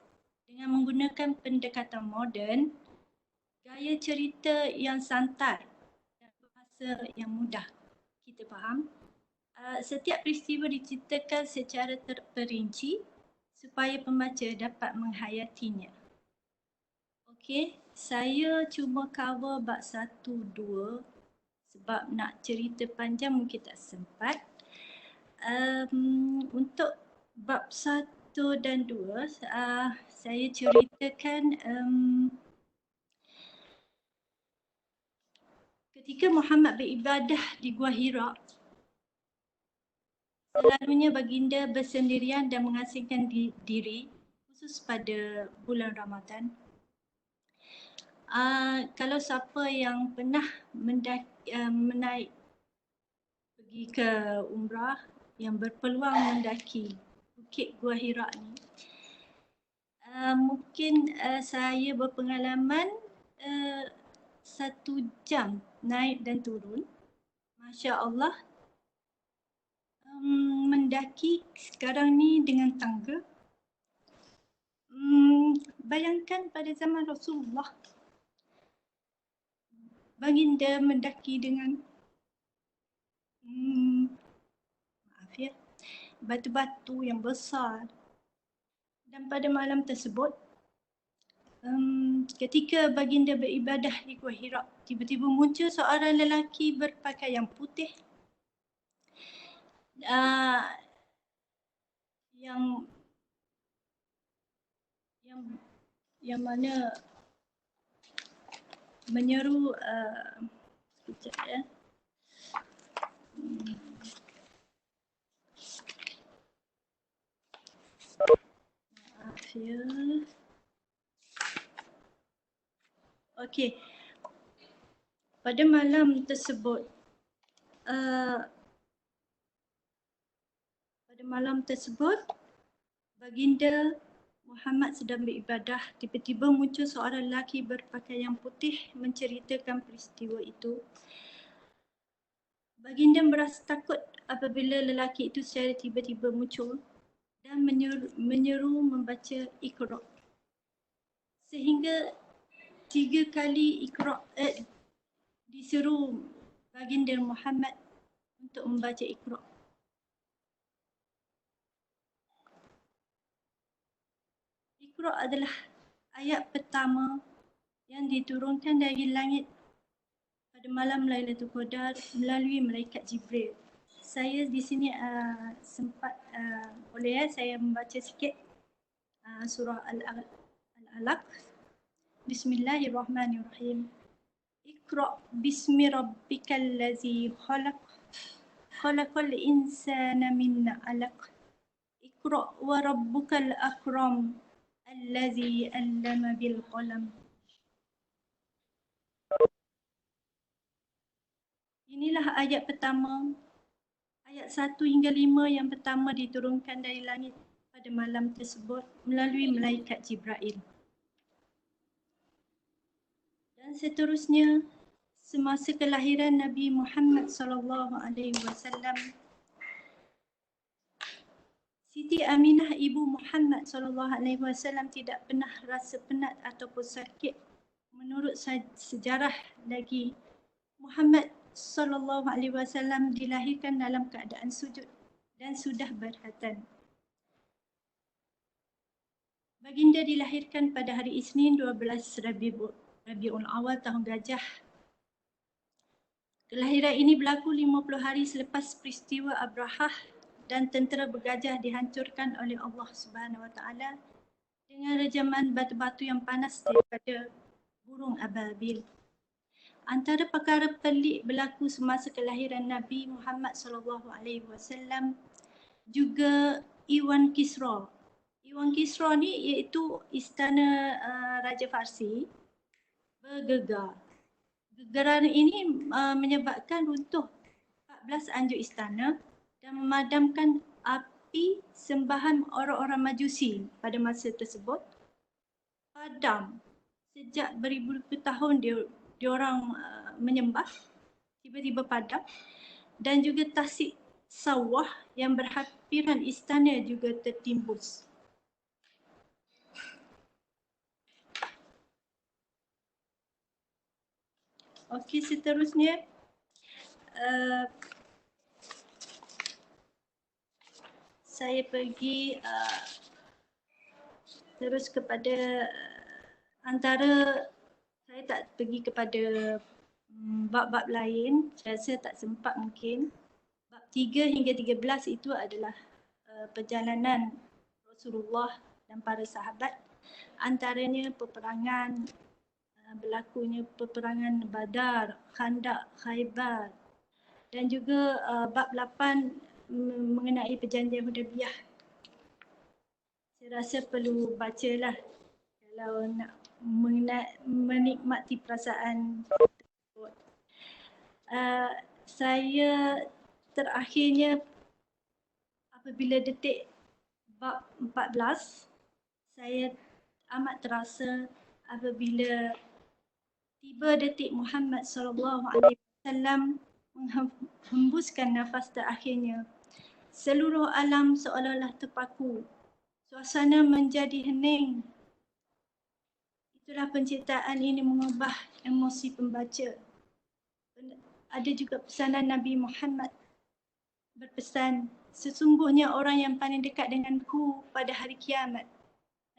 dengan menggunakan pendekatan moden, gaya cerita yang santai dan bahasa yang mudah kita faham. Setiap peristiwa diceritakan secara terperinci supaya pembaca dapat menghayatinya. Okey, saya cuma cover bab 1, 2 sebab nak cerita panjang mungkin tak sempat. Untuk bab 1 dan 2, saya ceritakan ketika Muhammad beribadah di Gua Hira, selalunya baginda bersendirian dan mengasingkan diri, khusus pada bulan Ramadan. Kalau siapa yang pernah menaik pergi ke umrah, yang berpeluang mendaki Bukit Gua Hira ni, mungkin saya berpengalaman 1 jam naik dan turun. Masya Allah. Mendaki sekarang ni dengan tangga. Bayangkan pada zaman Rasulullah, baginda mendaki dengan batu-batu yang besar. Dan pada malam tersebut, ketika baginda beribadah di Gua Hira, tiba-tiba muncul seorang lelaki berpakaian putih yang mana menyeru sekejap ya. Maaf ya. Okey. Pada malam tersebut, baginda Muhammad sedang beribadah, tiba-tiba muncul seorang lelaki berpakaian putih menceritakan peristiwa itu. Baginda merasa takut apabila lelaki itu secara tiba-tiba muncul dan menyeru membaca Iqra. Sehingga 3 kali Iqra disuruh baginda Muhammad untuk membaca Iqra. Iqra adalah ayat pertama yang diturunkan dari langit pada malam Lailatul Qadar melalui malaikat Jibril. Saya di sini sempat boleh saya membaca sikit surah Al-Alaq. Bismillahirrahmanirrahim. Iqra bismi rabbikal ladzi khalaq. Khalaqal insana min 'alaq. Iqra wa rabbukal akram. Allazi 'allama bil qalam. Inilah ayat pertama, ayat 1 hingga 5 yang pertama diturunkan dari langit pada malam tersebut melalui malaikat Jibril. Dan seterusnya, semasa kelahiran Nabi Muhammad SAW, Siti Aminah ibu Muhammad SAW tidak pernah rasa penat ataupun sakit menurut sejarah lagi, Muhammad sallallahu alaihi wasallam dilahirkan dalam keadaan sujud dan sudah berkhatan. Baginda dilahirkan pada hari Isnin 12 Rabiul Awal tahun Gajah. Kelahiran ini berlaku 50 hari selepas peristiwa Abrahah dan tentera bergajah dihancurkan oleh Allah Subhanahu Wa Taala dengan rejaman batu-batu yang panas daripada burung ababil. Antara perkara pelik berlaku semasa kelahiran Nabi Muhammad SAW juga Iwan Kisra. Iwan Kisra ni iaitu istana Raja Farsi bergegar. Gegaran ini menyebabkan runtuh 14 anjur istana dan memadamkan api sembahan orang-orang Majusi pada masa tersebut. Padam. Sejak beribu-ribu tahun diorang menyembah, tiba-tiba padam. Dan juga tasik sawah yang berhampiran istana juga tertimbus. Okey, seterusnya saya pergi terus kepada antara saya tak pergi kepada bab-bab lain, saya rasa tak sempat mungkin. Bab 3 hingga 13 itu adalah perjalanan Rasulullah dan para sahabat, antaranya peperangan, berlakunya peperangan Badar, Khandaq, Khaybar, dan juga bab 8 mengenai perjanjian Hudaybiyah. Saya rasa perlu bacalah kalau nak menikmati perasaan tersebut. Saya terakhirnya apabila detik bab 14, saya amat terasa apabila tiba detik Muhammad SAW menghembuskan nafas terakhirnya. Seluruh alam seolah-olah terpaku. Suasana menjadi hening. Itulah penciptaan ini mengubah emosi pembaca. Ada juga pesanan Nabi Muhammad berpesan, sesungguhnya orang yang paling dekat denganku pada hari kiamat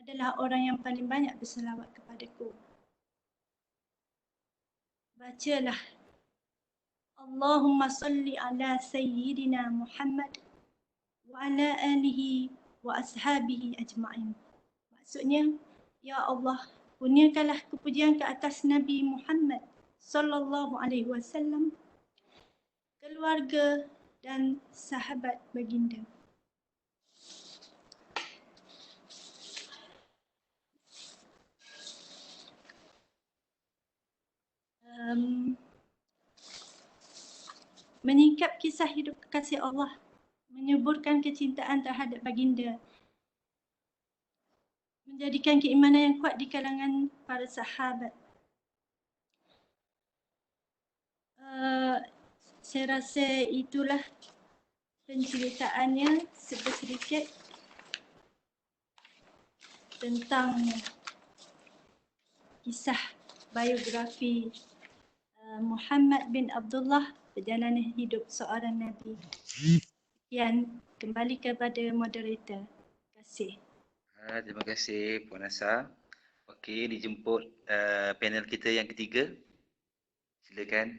adalah orang yang paling banyak berselawat kepadaku. Bacalah Allahumma salli ala Sayyidina Muhammad wa ala alihi wa ashabihi ajma'in. Maksudnya, ya Allah, kurniakanlah kepujian ke atas Nabi Muhammad sallallahu alaihi wasallam, keluarga dan sahabat baginda. Menyingkap kisah hidup kekasih Allah, menyuburkan kecintaan terhadap baginda, menjadikan keimanan yang kuat di kalangan para sahabat. Saya rasa itulah penceritaannya sedikit tentang kisah biografi Muhammad bin Abdullah, perjalanan hidup seorang Nabi. Sekian, kembali kepada moderator. Terima kasih. Terima kasih Puan Nasa. Okey, dijemput panel kita yang ketiga. Silakan.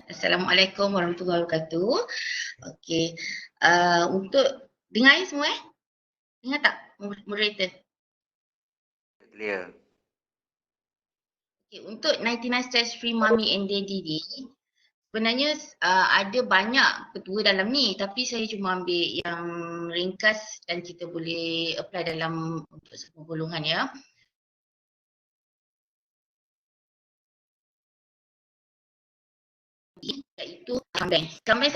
Assalamualaikum warahmatullahi wabarakatuh. Okey, untuk dengar semua Dengar tak moderator? Clear. Okay, untuk 99 Stress Free Mommy and Daddy ni, sebenarnya ada banyak petua dalam ni, tapi saya cuma ambil yang ringkas dan kita boleh apply dalam untuk semua golongan ya. Iaitu account bank. Account bank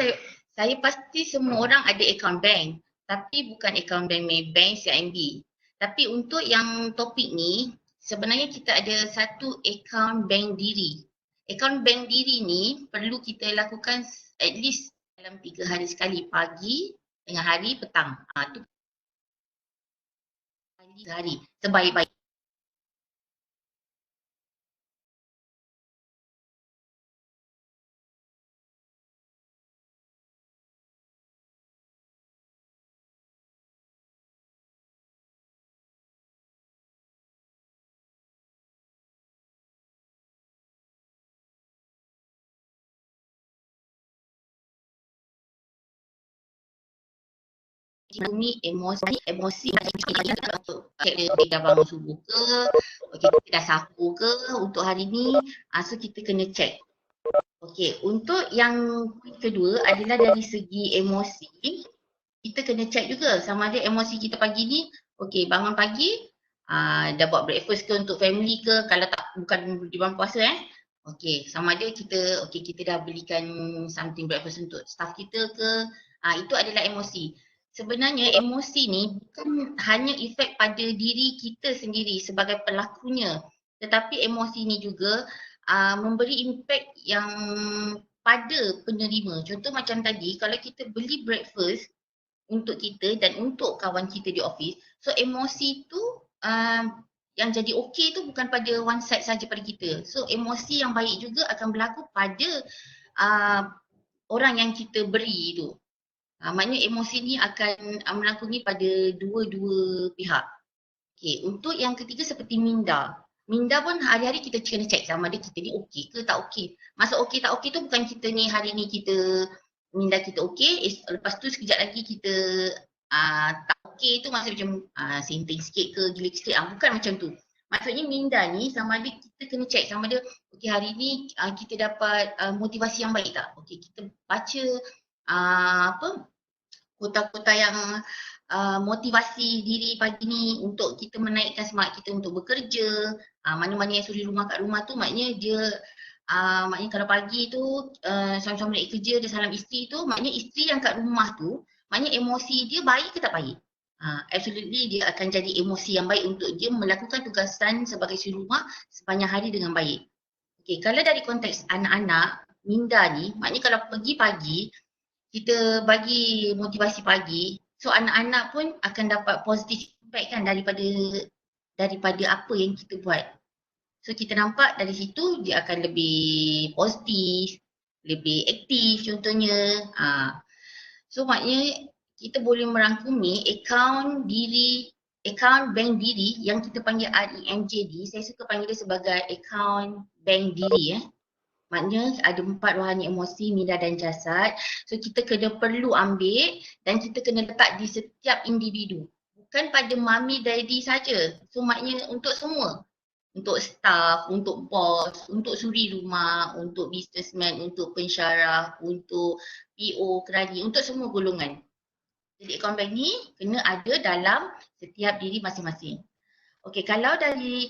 saya pasti semua orang ada account bank, tapi bukan account bank Maybank, CIMB. Tapi untuk yang topik ni, sebenarnya kita ada satu account bank diri. Akaun bank diri ni perlu kita lakukan at least dalam 3 hari sekali, pagi, tengah hari, petang. Tu hari sebaik-baik. Ini emosi untuk kita dah bangun subuh ke, okay, kita dah sahur ke untuk hari ni, so kita kena check. Okey, untuk yang kedua adalah dari segi emosi, kita kena check juga sama ada emosi kita pagi ni, okey bangun pagi, dah buat breakfast ke untuk family ke, kalau tak bukan di bulan puasa okey, sama ada kita, okey kita dah belikan something breakfast untuk staff kita ke, itu adalah emosi. Sebenarnya emosi ni bukan hanya efek pada diri kita sendiri sebagai pelakunya, tetapi emosi ni juga memberi impak yang pada penerima. Contoh macam tadi, kalau kita beli breakfast untuk kita dan untuk kawan kita di office, so emosi tu yang jadi okey tu bukan pada one side saja pada kita. So emosi yang baik juga akan berlaku pada orang yang kita beri tu. Maknanya emosi ni akan melakoni pada dua-dua pihak. Okay, untuk yang ketiga seperti minda. Minda pun hari-hari kita kena check sama ada kita ni okey ke tak okey. Masa okey tak okey tu bukan kita ni hari ni kita minda kita okey, lepas tu sekejap lagi kita tak okey tu maksud macam sinting sikit ke gila sikit. Bukan macam tu. Maksudnya minda ni sama ada kita kena check sama ada okey hari ni kita dapat motivasi yang baik tak. Okey kita baca kota-kota yang motivasi diri pagi ni untuk kita menaikkan semangat kita untuk bekerja. Mana-mana yang suri rumah kat rumah tu maknanya dia maknanya kalau pagi tu suami-suami naik kerja dia salam isteri tu, maknanya isteri yang kat rumah tu maknanya emosi dia baik ke tak baik? Absolutely dia akan jadi emosi yang baik untuk dia melakukan tugasan sebagai suri rumah sepanjang hari dengan baik. Okay, kalau dari konteks anak-anak, minda ni maknanya kalau pergi pagi kita bagi motivasi pagi, so anak-anak pun akan dapat positif impact kan daripada apa yang kita buat. So kita nampak dari situ dia akan lebih positif, lebih aktif contohnya. So maknanya kita boleh merangkumi akaun bank diri yang kita panggil REMJD, saya suka panggil dia sebagai akaun bank diri Maknanya ada 4 rohani emosi, minda dan jasad. So kita kena perlu ambil dan kita kena letak di setiap individu. Bukan pada mami daddy saja. So maknanya untuk semua. Untuk staff, untuk bos, untuk suri rumah, untuk businessman, untuk pensyarah, untuk PO, kerani, untuk semua golongan. Jadi akaun bank ni kena ada dalam setiap diri masing-masing. Okey, kalau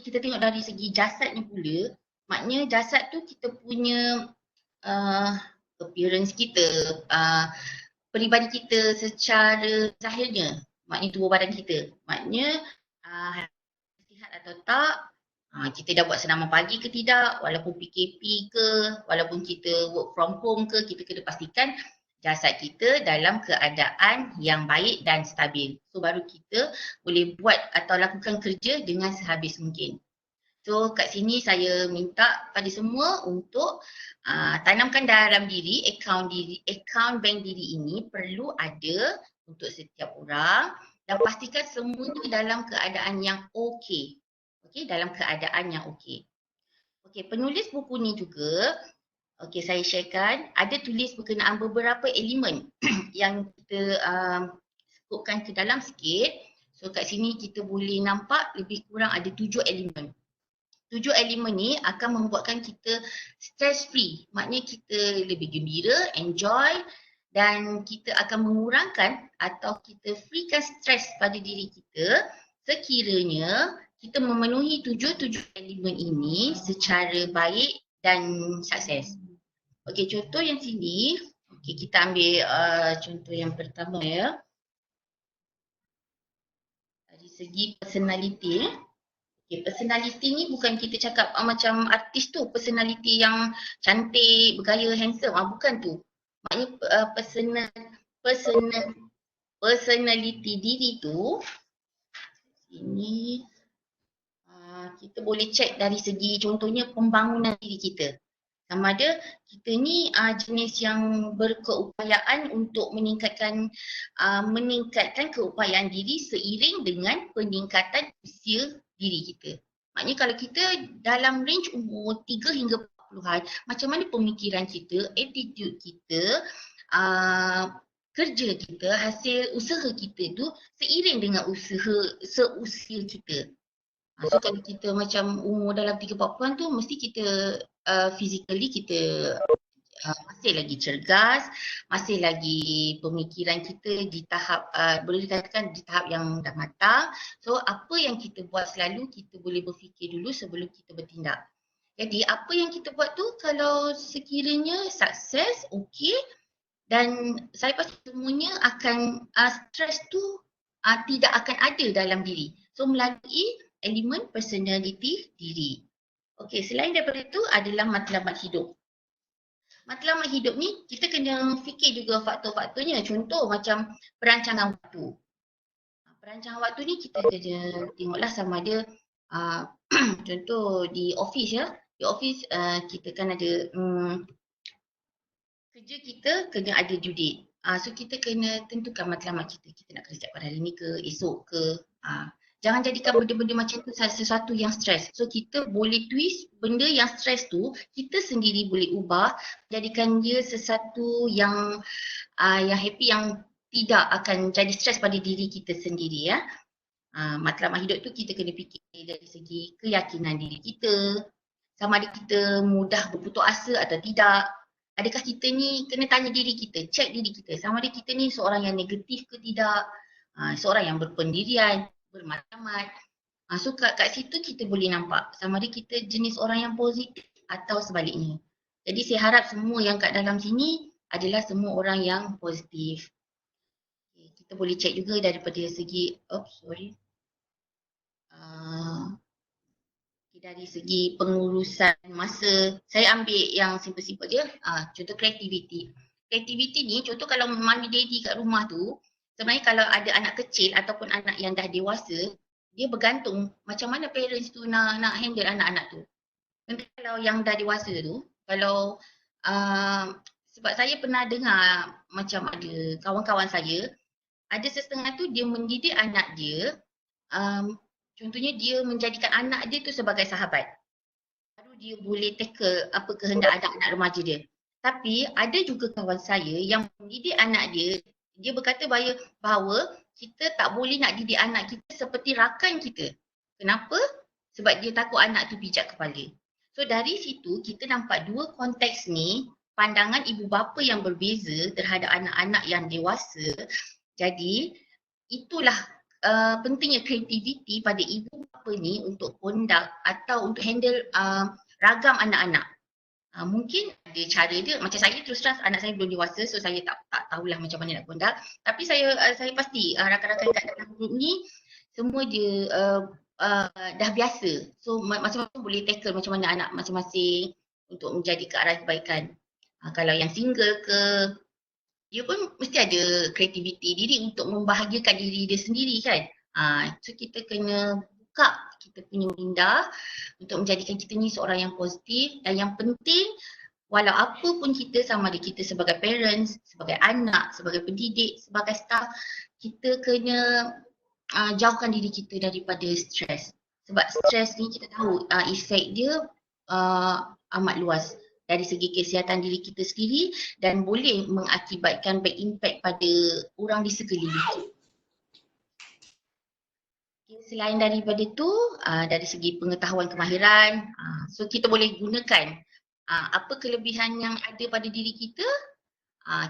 kita tengok dari segi jasad ni pula, maknanya jasad tu kita punya appearance kita, peribadi kita secara zahirnya, maknanya tubuh badan kita. Maknanya sihat atau tak, kita dah buat senaman pagi ke tidak, walaupun PKP ke, walaupun kita work from home ke, kita kena pastikan jasad kita dalam keadaan yang baik dan stabil. So baru kita boleh buat atau lakukan kerja dengan sehabis mungkin. So kat sini saya minta pada semua untuk tanamkan dalam diri, akaun bank diri ini perlu ada untuk setiap orang dan pastikan semuanya dalam keadaan yang okey. Okey, dalam keadaan yang okey. Okey, penulis buku ni juga, okey saya sharekan, ada tulis berkenaan beberapa elemen yang kita sebutkan ke dalam sikit. So kat sini kita boleh nampak lebih kurang ada 7 elemen. 7 elemen ni akan membuatkan kita stress free. Maknanya kita lebih gembira, enjoy dan kita akan mengurangkan atau kita freekan stres pada diri kita sekiranya kita memenuhi 7 elemen ini secara baik dan sukses. Okey, contoh yang sini, okey kita ambil contoh yang pertama ya. Dari segi personality, Okay, personality ni bukan kita cakap macam artis tu, personality yang cantik, bergaya, handsome. Bukan tu. Maknanya personality diri tu, ini kita boleh cek dari segi contohnya pembangunan diri kita. Sama ada kita ni jenis yang berkeupayaan untuk meningkatkan keupayaan diri seiring dengan peningkatan usia diri kita. Maknanya kalau kita dalam range umur 3 hingga 40-an, macam mana pemikiran kita, attitude kita, kerja kita, hasil usaha kita tu seiring dengan seusia kita. So kalau kita macam umur dalam 30-40-an tu mesti kita physically kita masih lagi cergas, masih lagi pemikiran kita di tahap boleh dikatakan di tahap yang dah matang. So apa yang kita buat selalu kita boleh berfikir dulu sebelum kita bertindak. Jadi apa yang kita buat tu kalau sekiranya sukses, okey, dan saya pasti semuanya akan stres tu tidak akan ada dalam diri. So melalui elemen personality diri. Okey, selain daripada itu adalah matlamat hidup. Matlamat hidup ni kita kena fikir juga faktor-faktornya. Contoh macam perancangan waktu. Perancangan waktu ni kita kena tengoklah sama ada contoh di office ya. Di office kita kan ada kerja kita kena ada due date. So kita kena tentukan matlamat kita. Kita nak kerja pada hari ni ke, esok ke. Jangan jadikan benda-benda macam tu sesuatu yang stres. So kita boleh twist benda yang stres tu, kita sendiri boleh ubah, jadikan dia sesuatu yang happy, yang tidak akan jadi stres pada diri kita sendiri ya. Matlamat hidup tu kita kena fikir dari segi keyakinan diri kita, sama ada kita mudah berputus asa atau tidak. Adakah kita ni kena tanya diri kita, cek diri kita, sama ada kita ni seorang yang negatif ke tidak, seorang yang berpendirian, bermatlamat. So kat situ kita boleh nampak sama ada kita jenis orang yang positif atau sebaliknya. Jadi saya harap semua yang kat dalam sini adalah semua orang yang positif. Kita boleh cek juga daripada segi dari segi pengurusan masa. Saya ambil yang simple-simple je. Contoh kreativiti. Kreativiti ni contoh kalau mami daddy kat rumah tu, sebenarnya kalau ada anak kecil ataupun anak yang dah dewasa, dia bergantung macam mana parents tu nak handle anak-anak tu. Nanti kalau yang dah dewasa tu, kalau sebab saya pernah dengar macam ada kawan-kawan saya, ada setengah tu dia mendidik anak dia, contohnya dia menjadikan anak dia tu sebagai sahabat. Baru dia boleh tackle apa kehendak anak-anak remaja dia. Tapi ada juga kawan saya yang mendidik anak dia, dia berkata bahawa kita tak boleh nak didik anak kita seperti rakan kita. Kenapa? Sebab dia takut anak tu pijak kepala. So dari situ kita nampak dua konteks ni, pandangan ibu bapa yang berbeza terhadap anak-anak yang dewasa. Jadi itulah pentingnya kreativiti pada ibu bapa ni untuk conduct atau untuk handle ragam anak-anak. Mungkin ada cara dia, macam saya terus terang anak saya belum dewasa, so saya tak tahulah macam mana nak conduct. Tapi saya pasti rakan-rakan kat dalam grup ni semua dia dah biasa. So macam-macam boleh tackle macam mana anak masing-masing untuk menjadi ke arah kebaikan. Kalau yang single ke, dia pun mesti ada kreativiti diri untuk membahagiakan diri dia sendiri kan. So kita kena buka kita punya minda untuk menjadikan kita ni seorang yang positif. Dan yang penting, walau apa pun kita, sama ada kita sebagai parents, sebagai anak, sebagai pendidik, sebagai staff, kita kena jauhkan diri kita daripada stres. Sebab stres ni kita tahu efek dia amat luas dari segi kesihatan diri kita sendiri dan boleh mengakibatkan bad impact pada orang di sekeliling kita. Selain daripada tu, dari segi pengetahuan kemahiran, so kita boleh gunakan apa kelebihan yang ada pada diri kita,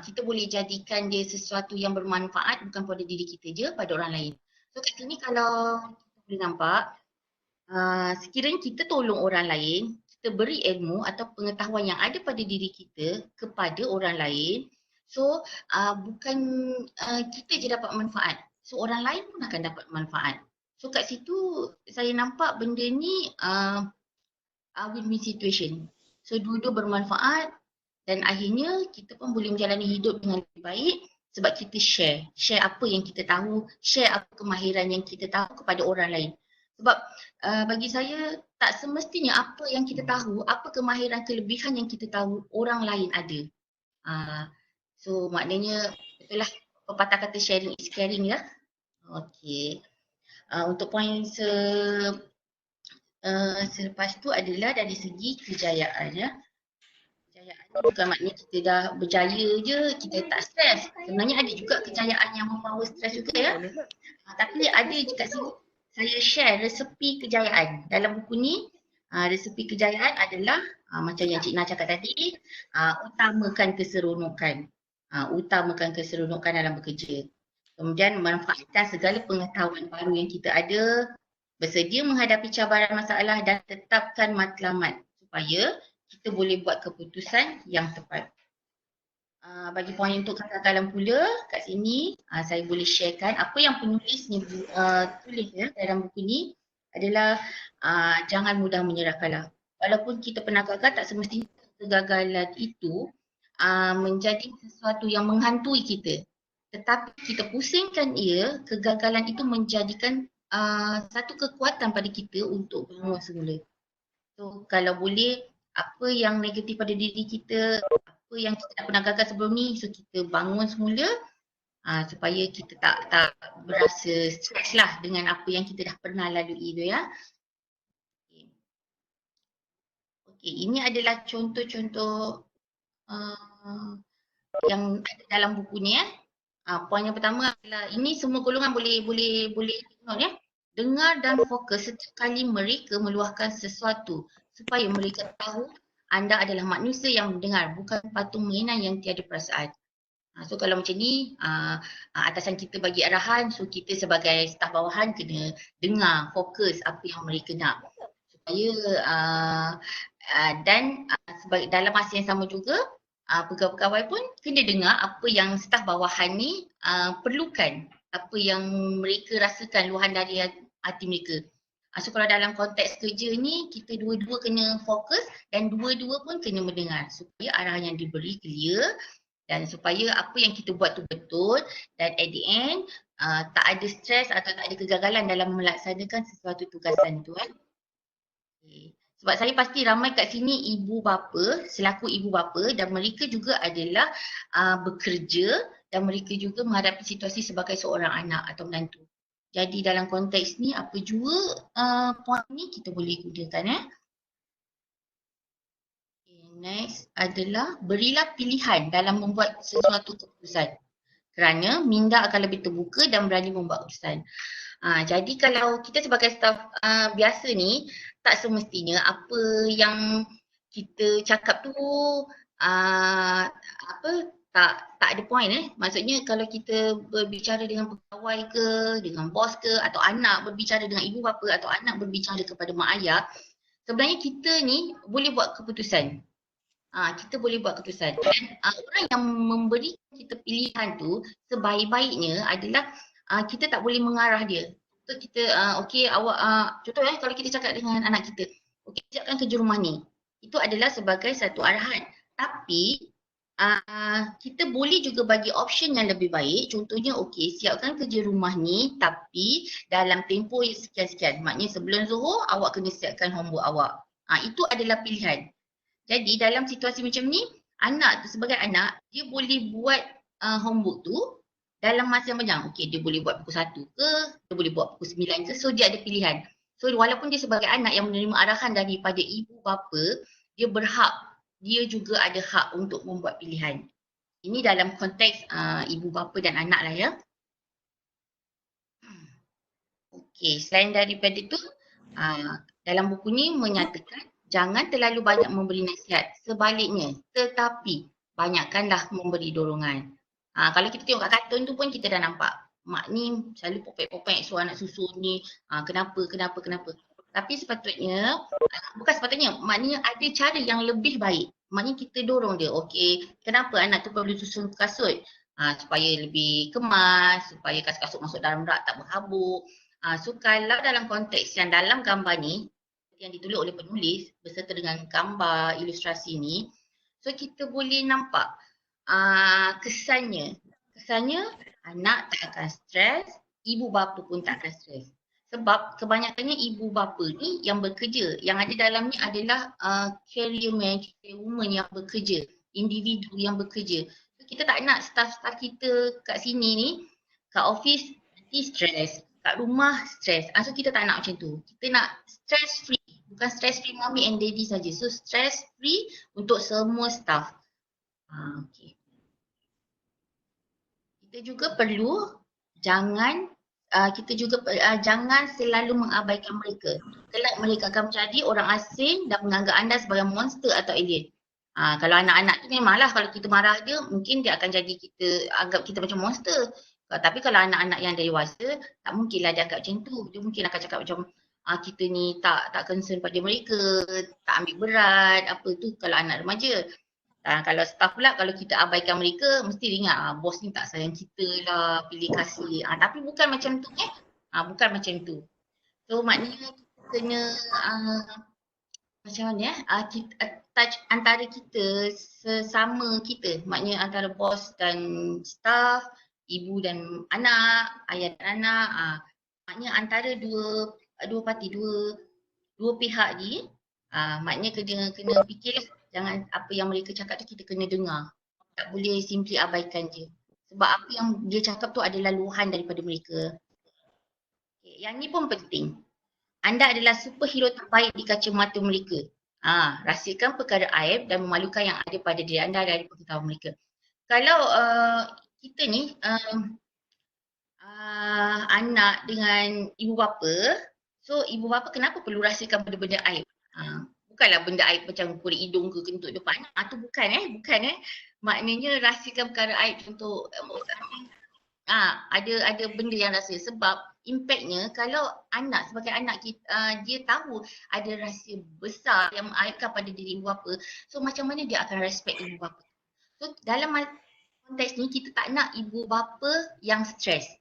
kita boleh jadikan dia sesuatu yang bermanfaat bukan pada diri kita je, pada orang lain. So kat sini kalau kita boleh nampak, sekiranya kita tolong orang lain, kita beri ilmu atau pengetahuan yang ada pada diri kita kepada orang lain, so bukan kita je dapat manfaat, so orang lain pun akan dapat manfaat. So kat situ saya nampak benda ni win-win situation. So dua-dua bermanfaat dan akhirnya kita pun boleh menjalani hidup dengan lebih baik sebab kita share apa yang kita tahu, share apa kemahiran yang kita tahu kepada orang lain. Sebab bagi saya tak semestinya apa yang kita tahu, apa kemahiran kelebihan yang kita tahu orang lain ada. So maknanya betul lah pepatah kata sharing is caring ya. Okey. Untuk poin selepas tu adalah dari segi kejayaan ya. Kejayaan bukan maknanya kita dah berjaya je, kita tak stres. Sebenarnya ada juga kejayaan yang membawa stres juga ya. Tapi ada kat sini saya share resepi kejayaan. Dalam buku ni, resepi kejayaan adalah macam yang Cik Na cakap tadi, utamakan keseronokan. Utamakan keseronokan dalam bekerja. Kemudian manfaatkan segala pengetahuan baru yang kita ada, bersedia menghadapi cabaran masalah dan tetapkan matlamat supaya kita boleh buat keputusan yang tepat. Bagi poin untuk kegagalan pula, kat sini saya boleh sharekan apa yang penulis ni tulis ya dalam buku ni adalah jangan mudah menyerah kalah. Walaupun kita pernah gagal, tak semestinya kegagalan itu menjadi sesuatu yang menghantui kita. Tetapi kita pusingkan ia, kegagalan itu menjadikan satu kekuatan pada kita untuk bangun semula. So kalau boleh apa yang negatif pada diri kita, apa yang kita dah pernah gagal sebelum ni, so kita bangun semula supaya kita tak berasa stres lah dengan apa yang kita dah pernah lalui tu ya. Okey, ini adalah contoh-contoh yang ada dalam buku ni ya. Poin yang pertama adalah ini semua golongan boleh tengok ya. Dengar dan fokus setiap kali mereka meluahkan sesuatu supaya mereka tahu anda adalah manusia yang mendengar, bukan patung mainan yang tiada perasaan. So kalau macam ni, atasan kita bagi arahan, so kita sebagai staf bawahan kena dengar, fokus apa yang mereka nak. Supaya dalam masa yang sama juga, pegawai-pegawai pun kena dengar apa yang staf bawahan ni perlukan, apa yang mereka rasakan luahan dari hati mereka. So kalau dalam konteks kerja ni, kita dua-dua kena fokus dan dua-dua pun kena mendengar supaya arahan yang diberi clear dan supaya apa yang kita buat tu betul dan at the end tak ada stres atau tak ada kegagalan dalam melaksanakan sesuatu tugasan tu kan. Okay. Sebab saya pasti ramai kat sini ibu bapa, selaku ibu bapa dan mereka juga adalah bekerja dan mereka juga menghadapi situasi sebagai seorang anak atau menantu. Jadi dalam konteks ni apa jua poin ni kita boleh gunakan Okay, next adalah berilah pilihan dalam membuat sesuatu keputusan. Kerana minda akan lebih terbuka dan berani membuat keputusan. Jadi kalau kita sebagai staf biasa ni, tak semestinya apa yang kita cakap tu tak ada point Maksudnya kalau kita berbicara dengan pegawai ke, dengan bos ke atau anak berbicara dengan ibu bapa atau anak berbicara kepada mak ayah, sebenarnya kita ni boleh buat keputusan. Kita boleh buat keputusan. Dan orang yang memberi kita pilihan tu sebaik-baiknya adalah kita tak boleh mengarah dia. So kita okey awak contoh kalau kita cakap dengan anak kita, okey siapkan kerja rumah ni. Itu adalah sebagai satu arahan. Tapi kita boleh juga bagi option yang lebih baik. Contohnya okey siapkan kerja rumah ni tapi dalam tempoh sekian-sekian. Maknanya sebelum Zuhur awak kena siapkan homework awak. Itu adalah pilihan. Jadi dalam situasi macam ni, anak tu sebagai anak, dia boleh buat homework tu dalam masa yang panjang. Okey, dia boleh buat pukul 1 ke, dia boleh buat pukul 9 ke, so dia ada pilihan. So walaupun dia sebagai anak yang menerima arahan daripada ibu bapa, dia berhak, dia juga ada hak untuk membuat pilihan. Ini dalam konteks ibu bapa dan anak lah ya. Okey, selain daripada itu, dalam buku ni menyatakan jangan terlalu banyak memberi nasihat, sebaliknya, tetapi banyakkanlah memberi dorongan. Kalau kita tengok kat kartun tu pun kita dah nampak mak ni selalu popek-popek suruh anak susu ni, kenapa. Tapi sepatutnya, bukan sepatutnya, maknanya ada cara yang lebih baik. Maknanya kita dorong dia, okey, kenapa anak tu perlu susun kasut? Supaya lebih kemas, supaya kasut-kasut masuk dalam rak tak berhabuk. So kalau dalam konteks yang dalam gambar ni yang ditulis oleh penulis beserta dengan gambar ilustrasi ni, so kita boleh nampak kesannya anak tak akan stres, ibu bapa pun tak akan stres. Sebab kebanyakannya ibu bapa ni yang bekerja, yang ada dalam ni adalah career woman yang bekerja, individu yang bekerja. So, kita tak nak staff-staff kita kat sini ni, kat office nanti stres, kat rumah stres. So kita tak nak macam tu. Kita nak stress free. Bukan stress free mommy and daddy saja. So stress free untuk semua staff. Okay. Kita juga perlu jangan selalu mengabaikan mereka. Kelak mereka akan menjadi orang asing dan menganggap anda sebagai monster atau alien. Kalau anak-anak tu memanglah kalau kita marah dia, mungkin dia akan jadi kita anggap kita macam monster. Tapi kalau anak-anak yang dewasa, tak mungkinlah dia anggap macam tu. Dia mungkin akan cakap macam kita ni tak concern pada mereka, tak ambil berat, apa tu kalau anak remaja. Kalau staff pula, kalau kita abaikan mereka, mesti dia ingat bos ni tak sayang kita lah, pilih kasih. Tapi bukan macam tu bukan macam tu. So maknanya kita kena macam mana touch antara kita sesama kita. Maknanya antara bos dan staff, ibu dan anak, ayah dan anak. Maknanya antara dua parti, dua pihak ni, maknanya kena fikir jangan apa yang mereka cakap tu kita kena dengar. Tak boleh simply abaikan je. Sebab apa yang dia cakap tu adalah luahan daripada mereka. Okay, yang ni pun penting. Anda adalah superhero terbaik di kacamata mereka. Rahsiakan perkara aib dan memalukan yang ada pada diri anda dari pengetahuan mereka. Kalau kita ni anak dengan ibu bapa, so ibu bapa kenapa perlu rahsiakan benda-benda aib? Bukanlah benda aib macam kulit hidung ke kentut depan. Tu bukan. Maknanya rahsiakan perkara aib untuk ada benda yang rahsia. Sebab impactnya kalau anak sebagai anak kita, dia tahu ada rahsia besar yang mengaibkan pada diri ibu bapa. So macam mana dia akan respect ibu bapa? So dalam konteks ni kita tak nak ibu bapa yang stres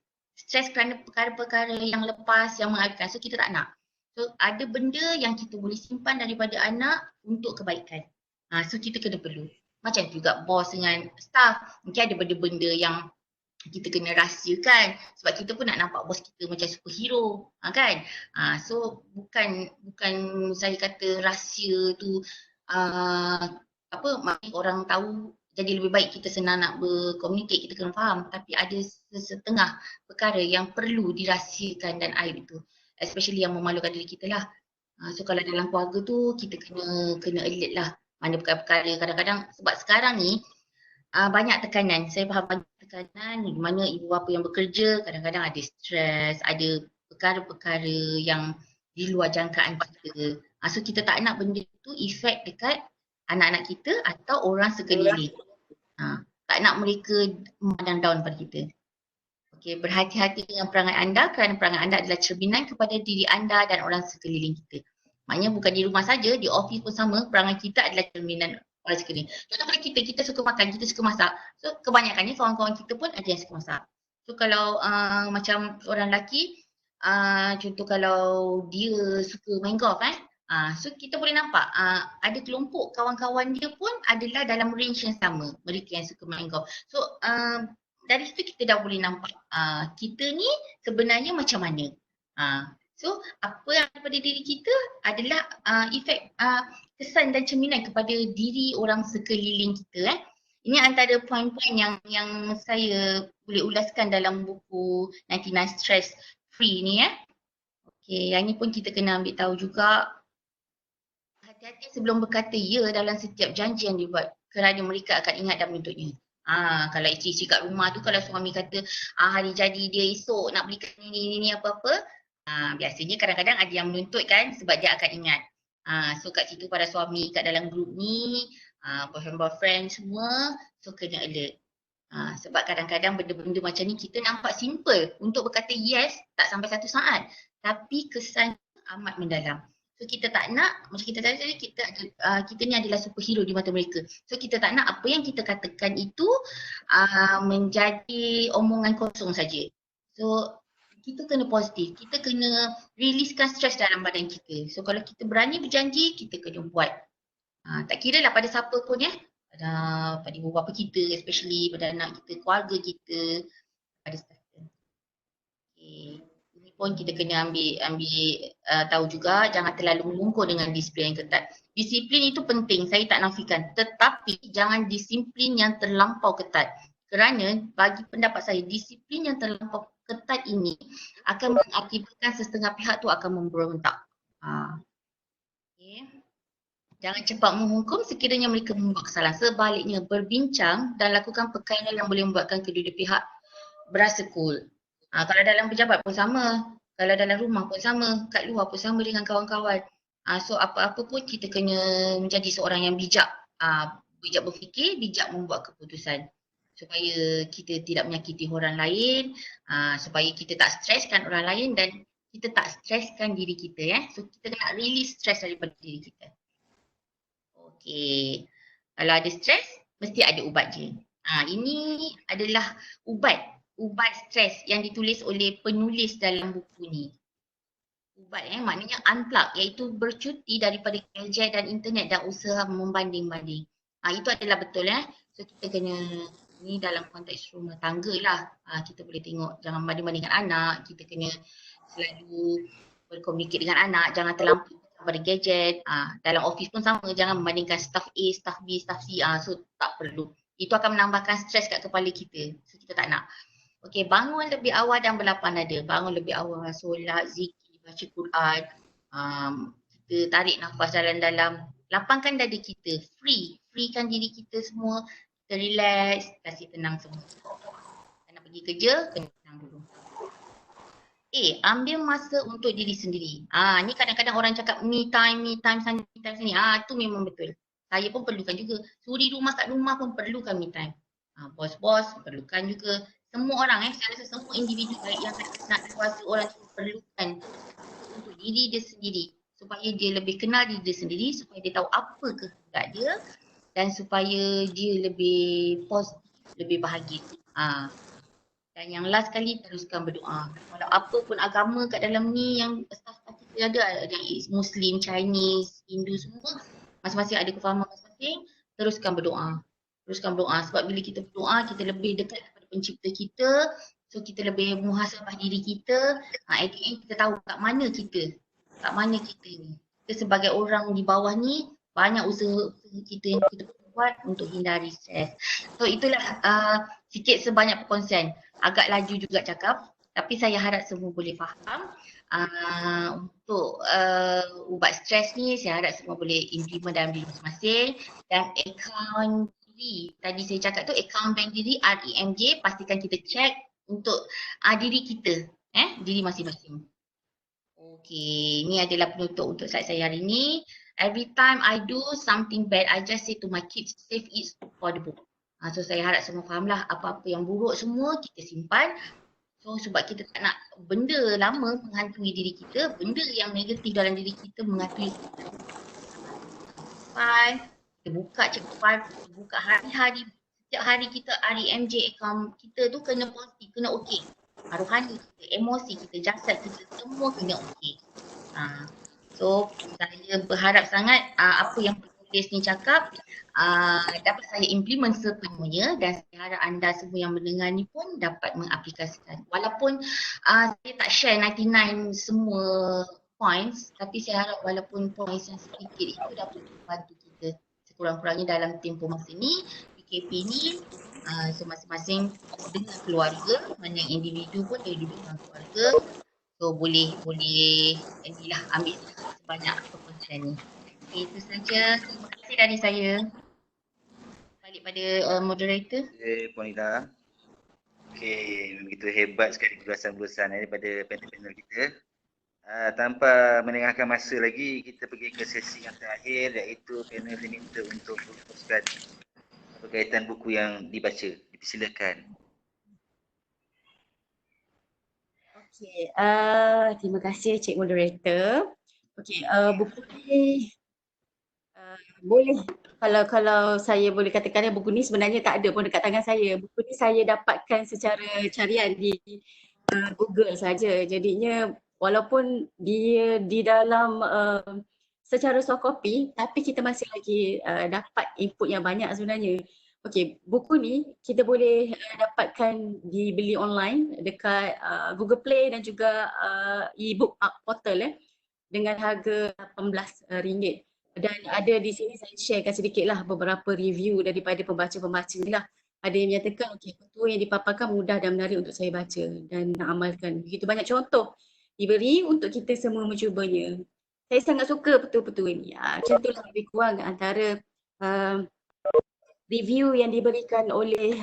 kerana perkara-perkara yang lepas yang mengaibkan. So kita tak nak. So ada benda yang kita boleh simpan daripada anak untuk kebaikan. So kita kena perlu. Macam juga bos dengan staff. Mungkin ada benda-benda yang kita kena rahsiakan. Sebab kita pun nak nampak bos kita macam superhero. Kan? So bukan saya kata rahsia tu maknanya orang tahu jadi lebih baik kita senang nak berkomunikasi, kita kena faham. Tapi ada setengah perkara yang perlu dirahsiakan dan aib itu. Especially yang memalukan diri kita lah. So kalau dalam keluarga tu kita kena alert lah. Mana perkara-perkara kadang-kadang sebab sekarang ni banyak tekanan. Saya faham banyak tekanan di mana ibu bapa yang bekerja kadang-kadang ada stres, ada perkara-perkara yang di luar jangkaan kita. So kita tak nak benda tu efek dekat anak-anak kita atau orang sekeliling. Tak nak mereka memandang down pada kita. Okay, berhati-hati dengan perangai anda kerana perangai anda adalah cerminan kepada diri anda dan orang sekeliling kita. Maknanya bukan di rumah saja, di office pun sama, perangai kita adalah cerminan orang sekeliling. Contoh pada kita suka makan, kita suka masak. So kebanyakannya kawan-kawan kita pun ada yang suka masak. So kalau macam orang lelaki, contoh kalau dia suka main golf so kita boleh nampak ada kelompok kawan-kawan dia pun adalah dalam range yang sama, mereka yang suka main golf. So dari situ kita dah boleh nampak kita ni sebenarnya macam mana. So apa yang ada pada diri kita adalah efek kesan dan cerminan kepada diri orang sekeliling kita. Ini antara poin-poin yang saya boleh ulaskan dalam buku 99 Stress Free ni. Okay, yang ni pun kita kena ambil tahu juga. Hati-hati sebelum berkata ya dalam setiap janji yang dibuat kerana mereka akan ingat dan menuntutnya. Kalau isteri-isteri kat rumah tu kalau suami kata hari jadi dia esok nak belikan ni apa-apa, biasanya kadang-kadang ada yang menuntut kan sebab dia akan ingat. So kat situ para suami kat dalam grup ni, boyfriend semua, so kena alert. Sebab kadang-kadang benda-benda macam ni kita nampak simple untuk berkata yes tak sampai 1 saat. Tapi kesan amat mendalam. So kita tak nak, macam kita tadi, kita ni adalah superhero di mata mereka. So kita tak nak apa yang kita katakan itu menjadi omongan kosong saja. So kita kena positif. Kita kena riliskan stres dalam badan kita. So kalau kita berani berjanji, kita kena buat. Tak kira lah pada siapa pun pada ibu bapa kita, especially pada anak kita, keluarga kita, pada staff kita. Okay. Ini pun kita kena ambil tahu juga, jangan terlalu melungkur dengan disiplin yang ketat. Disiplin itu penting, saya tak nafikan. Tetapi jangan disiplin yang terlampau ketat. Kerana bagi pendapat saya, disiplin yang terlampau ketat ini akan mengakibatkan setengah pihak tu akan memberontak. Okay. Jangan cepat menghukum sekiranya mereka membuat kesalahan. Sebaliknya, berbincang dan lakukan perkara yang boleh membuatkan kedua-dua pihak berasa cool. Kalau dalam pejabat pun sama, kalau dalam rumah pun sama, kat luar pun sama dengan kawan-kawan. So apa-apa pun kita kena menjadi seorang yang bijak. Bijak berfikir, bijak membuat keputusan. Supaya kita tidak menyakiti orang lain, supaya kita tak streskan orang lain dan kita tak streskan diri kita. So kita kena release stres daripada diri kita. Okay. Kalau ada stres, mesti ada ubat je. Ini adalah ubat stres yang ditulis oleh penulis dalam buku ni. Ubat maknanya unplug, iaitu bercuti daripada gadget dan internet dan usaha membanding-banding. Itu adalah betul So kita kena, ni dalam konteks rumah tangga lah. Kita boleh tengok, jangan banding-bandingkan anak, kita kena selalu berkomunikasi dengan anak, jangan terlampau pada gadget. Dalam office pun sama, jangan membandingkan staff A, staff B, staff C. So tak perlu. Itu akan menambahkan stres kat kepala kita. So kita tak nak. Okey, bangun lebih awal dan berlapang dada. Bangun lebih awal, solat, zikir, baca Quran. Kita tarik nafas dalam-dalam. Lapangkan dada kita. Freekan diri kita semua. Kita relax, kasih tenang semua. Nak pergi kerja, kena tenang dulu. Ambil masa untuk diri sendiri. Ni kadang-kadang orang cakap me time sana, me time sini. Tu memang betul. Saya pun perlukan juga. Suri rumah kat rumah pun perlukan me time. Bos-bos perlukan juga. Semua orang saya rasa semua individu baik yang nak kuasa orang tu perlukan untuk diri dia sendiri. Supaya dia lebih kenal diri dia sendiri, supaya dia tahu apa kehendak dia dan supaya dia lebih positif, lebih bahagia. Dan yang last kali, teruskan berdoa. Kalau apa pun agama kat dalam ni yang staff-staff kita ada Muslim, Chinese, Hindu semua, masing-masing ada kefahaman masing-masing, teruskan berdoa. Teruskan berdoa sebab bila kita berdoa, kita lebih dekat kepada pencipta kita. So kita lebih muhasabah diri kita. At the end kita tahu kat mana kita ni. Kita sebagai orang di bawah ni, banyak usaha kita yang kita buat untuk hindari stres. So itulah sikit sebanyak perkongsian. Agak laju juga cakap, tapi saya harap semua boleh faham. Untuk ubat stres ni, saya harap semua boleh implement dalam diri masing-masing. Dan akaun diri, tadi saya cakap tu akaun bank diri, REMJ, pastikan kita check untuk diri kita, diri masing-masing. Okay, ni adalah penutup untuk slide saya hari ni. Every time I do something bad, I just say to my kids, save it for the book. So saya harap semua fahamlah, apa-apa yang buruk semua kita simpan. So sebab kita tak nak benda lama menghantui diri kita, benda yang negatif dalam diri kita menghantui kita. Kita buka cekapan, kita buka hari-hari, setiap hari kita REMJ account kita tu kena positif, kena okey. Rohani kita, emosi kita, jasad kita, semua kena okey. So saya berharap sangat apa yang penulis ni cakap dapat saya implement sepenuhnya dan saya harap anda semua yang mendengar ni pun dapat mengaplikasikan. Walaupun saya tak share 99 semua points, tapi saya harap walaupun points yang sedikit itu dapat membantu kita sekurang-kurangnya dalam tempoh masa ni, PKP ni. So masing-masing dengan keluarga, mana yang individu pun dia duduk dengan keluarga. So boleh inilah ambil sebanyak perkongsian ni. Okay, itu saja. Terima kasih dari saya. Balik pada moderator. Puan Ida. Okey, begitu hebat sekali ulasan-ulasan daripada panel-panel kita. Tanpa menengahkan masa lagi, kita pergi ke sesi yang terakhir, iaitu panel diminta untuk merumuskan berkaitan buku yang dibaca. Dipersilakan. Okey, terima kasih Cik Moderator. Okey, buku ni boleh, kalau saya boleh katakan buku ni sebenarnya tak ada pun dekat tangan saya. Buku ni saya dapatkan secara carian di Google saja. Jadinya walaupun dia di dalam secara soft copy, tapi kita masih lagi dapat input yang banyak sebenarnya. Okey, buku ni kita boleh dapatkan dibeli online dekat Google Play dan juga e-book portal dengan harga RM18. Dan ada di sini saya sharekan sedikitlah beberapa review daripada pembaca-pembaca ni lah. Ada yang menyatakan okey, petua yang dipaparkan mudah dan menarik untuk saya baca dan nak amalkan. Begitu banyak contoh diberi untuk kita semua mencubanya. Saya sangat suka petua-petua ni. Macam itulah lebih kurang antara uh, review yang diberikan oleh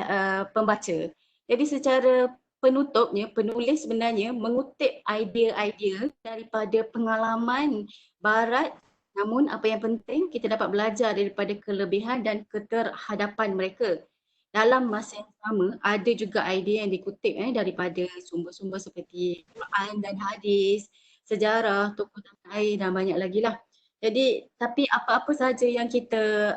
pembaca. Jadi secara penutupnya, penulis sebenarnya mengutip idea-idea daripada pengalaman barat, namun apa yang penting kita dapat belajar daripada kelebihan dan keterhadapan mereka. Dalam masa yang sama, ada juga idea yang dikutip daripada sumber-sumber seperti Quran dan hadis, sejarah, tokoh tanah air dan banyak lagi lah. Jadi, tapi apa-apa saja yang kita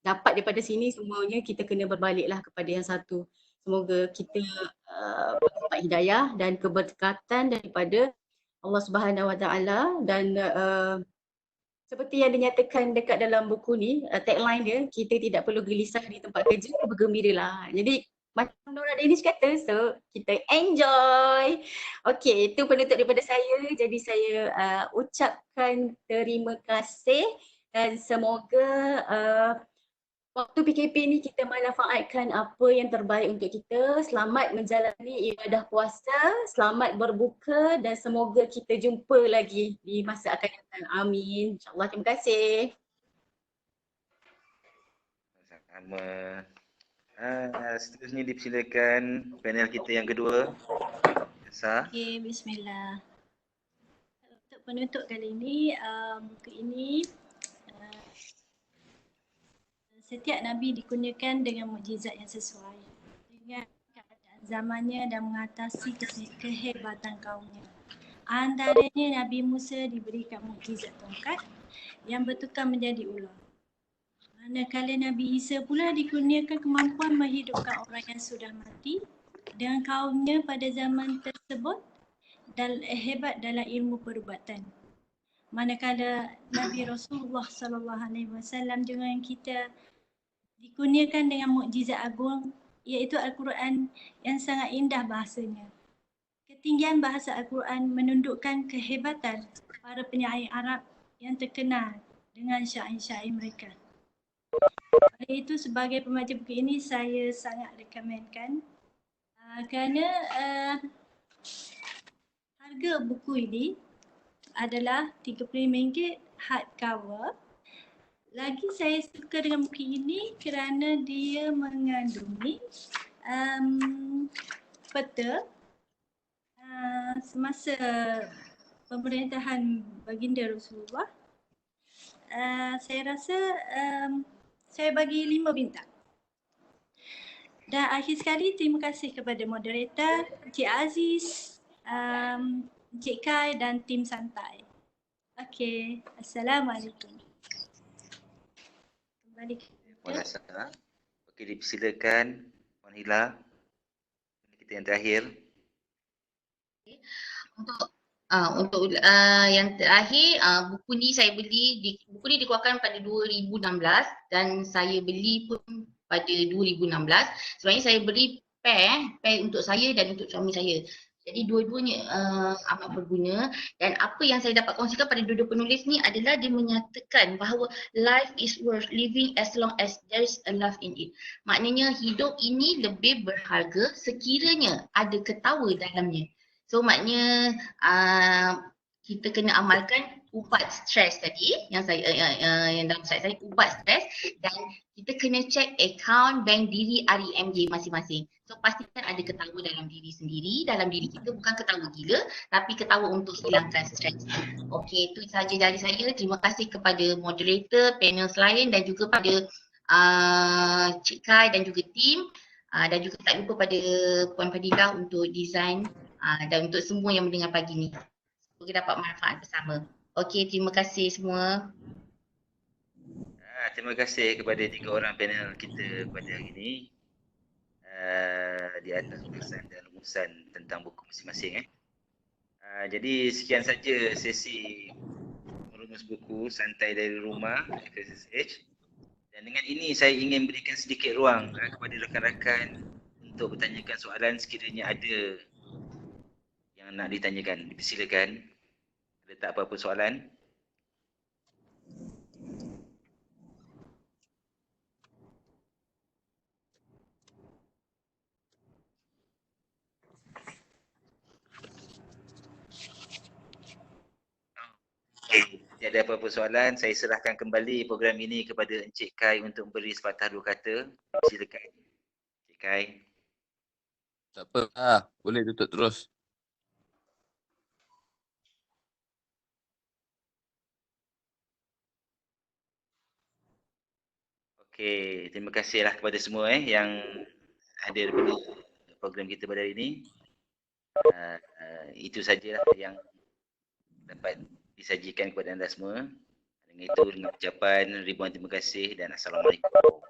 dapat daripada sini, semuanya kita kena berbaliklah kepada yang satu. Semoga kita mendapat hidayah dan keberkatan daripada Allah Subhanahu Wa Taala dan seperti yang dinyatakan dekat dalam buku ni, tagline dia, kita tidak perlu gelisah di tempat kerja, bergembiralah. Jadi macam Nora Danish kata, so kita enjoy. Okey, itu penutup daripada saya. Jadi saya ucapkan terima kasih dan semoga waktu PKP ni kita manfaatkan apa yang terbaik untuk kita. Selamat menjalani ibadah puasa, selamat berbuka dan semoga kita jumpa lagi di masa akan datang. Amin. InsyaAllah, terima kasih. Sama. Seterusnya dipersilakan panel kita yang kedua. Sa. Okey, bismillah. Untuk penutup kali ini, buku ini setiap Nabi dikurniakan dengan mukjizat yang sesuai dengan keadaan zamannya dan mengatasi kehebatan kaumnya. Antaranya Nabi Musa diberikan mukjizat tongkat yang bertukar menjadi ular. Manakala Nabi Isa pula dikurniakan kemampuan menghidupkan orang yang sudah mati dengan kaumnya pada zaman tersebut dan hebat dalam ilmu perubatan. Manakala Nabi Rasulullah SAW dengan kita dikurniakan dengan mukjizat agung iaitu Al-Quran yang sangat indah bahasanya. Ketinggian bahasa Al-Quran menundukkan kehebatan para penyair Arab yang terkenal dengan syair-syair mereka. Oleh itu sebagai pembaca buku ini saya sangat rekomenkan kerana harga buku ini adalah RM35 hardcover. Lagi saya suka dengan buku ini kerana dia mengandungi peta semasa pemerintahan baginda Rasulullah. Saya rasa saya bagi 5 bintang. Dan akhir sekali terima kasih kepada moderator Encik Aziz, Encik Kai dan tim santai. Okey, Assalamualaikum. Kembali ke Waalaikumsalam. Okey, dipersilakan Puan Hila. Kita yang terakhir. Untuk yang terakhir, buku ni saya beli, buku ni dikeluarkan pada 2016 dan saya beli pun pada 2016. Sebenarnya saya beli pair untuk saya dan untuk suami saya. Jadi dua-duanya amat berguna dan apa yang saya dapat kongsikan pada dua-dua penulis ni adalah dia menyatakan bahawa life is worth living as long as there's a love in it. Maknanya hidup ini lebih berharga sekiranya ada ketawa dalamnya. So maknanya kita kena amalkan ubat stres tadi yang saya yang dalam slide saya, ubat stres, dan kita kena check account bank diri RMJ masing-masing. So pastikan ada ketawa dalam diri sendiri, dalam diri kita, bukan ketawa gila tapi ketawa untuk hilangkan stres. Okey, itu sahaja dari saya. Terima kasih kepada moderator, panel lain dan juga pada Cik Kai dan juga tim, dan juga tak lupa pada Puan Fadilah untuk design dan untuk semua yang mendengar pagi ni. Semoga dapat manfaat bersama. Okey, terima kasih semua. Terima kasih kepada 3 orang panel kita pada hari ini. di atas ulasan dan rumusan tentang buku masing-masing. Jadi sekian saja sesi merumus buku santai dari rumah FSSH. Dan dengan ini saya ingin berikan sedikit ruang kepada rakan-rakan untuk bertanyakan soalan sekiranya ada yang nak ditanyakan. Silakan. Ada tak apa-apa soalan? Tidak ada apa-apa soalan, saya serahkan kembali program ini kepada Encik Kai untuk beri sepatah dua kata. Silakan. Encik Kai. Tak apa lah. Boleh tutup terus. Okey, terima kasihlah kepada semua yang hadir pada program kita pada hari ini. Itu sajalah yang dapat disajikan kepada anda semua. Dengan itu, dengan ucapan ribuan terima kasih dan Assalamualaikum.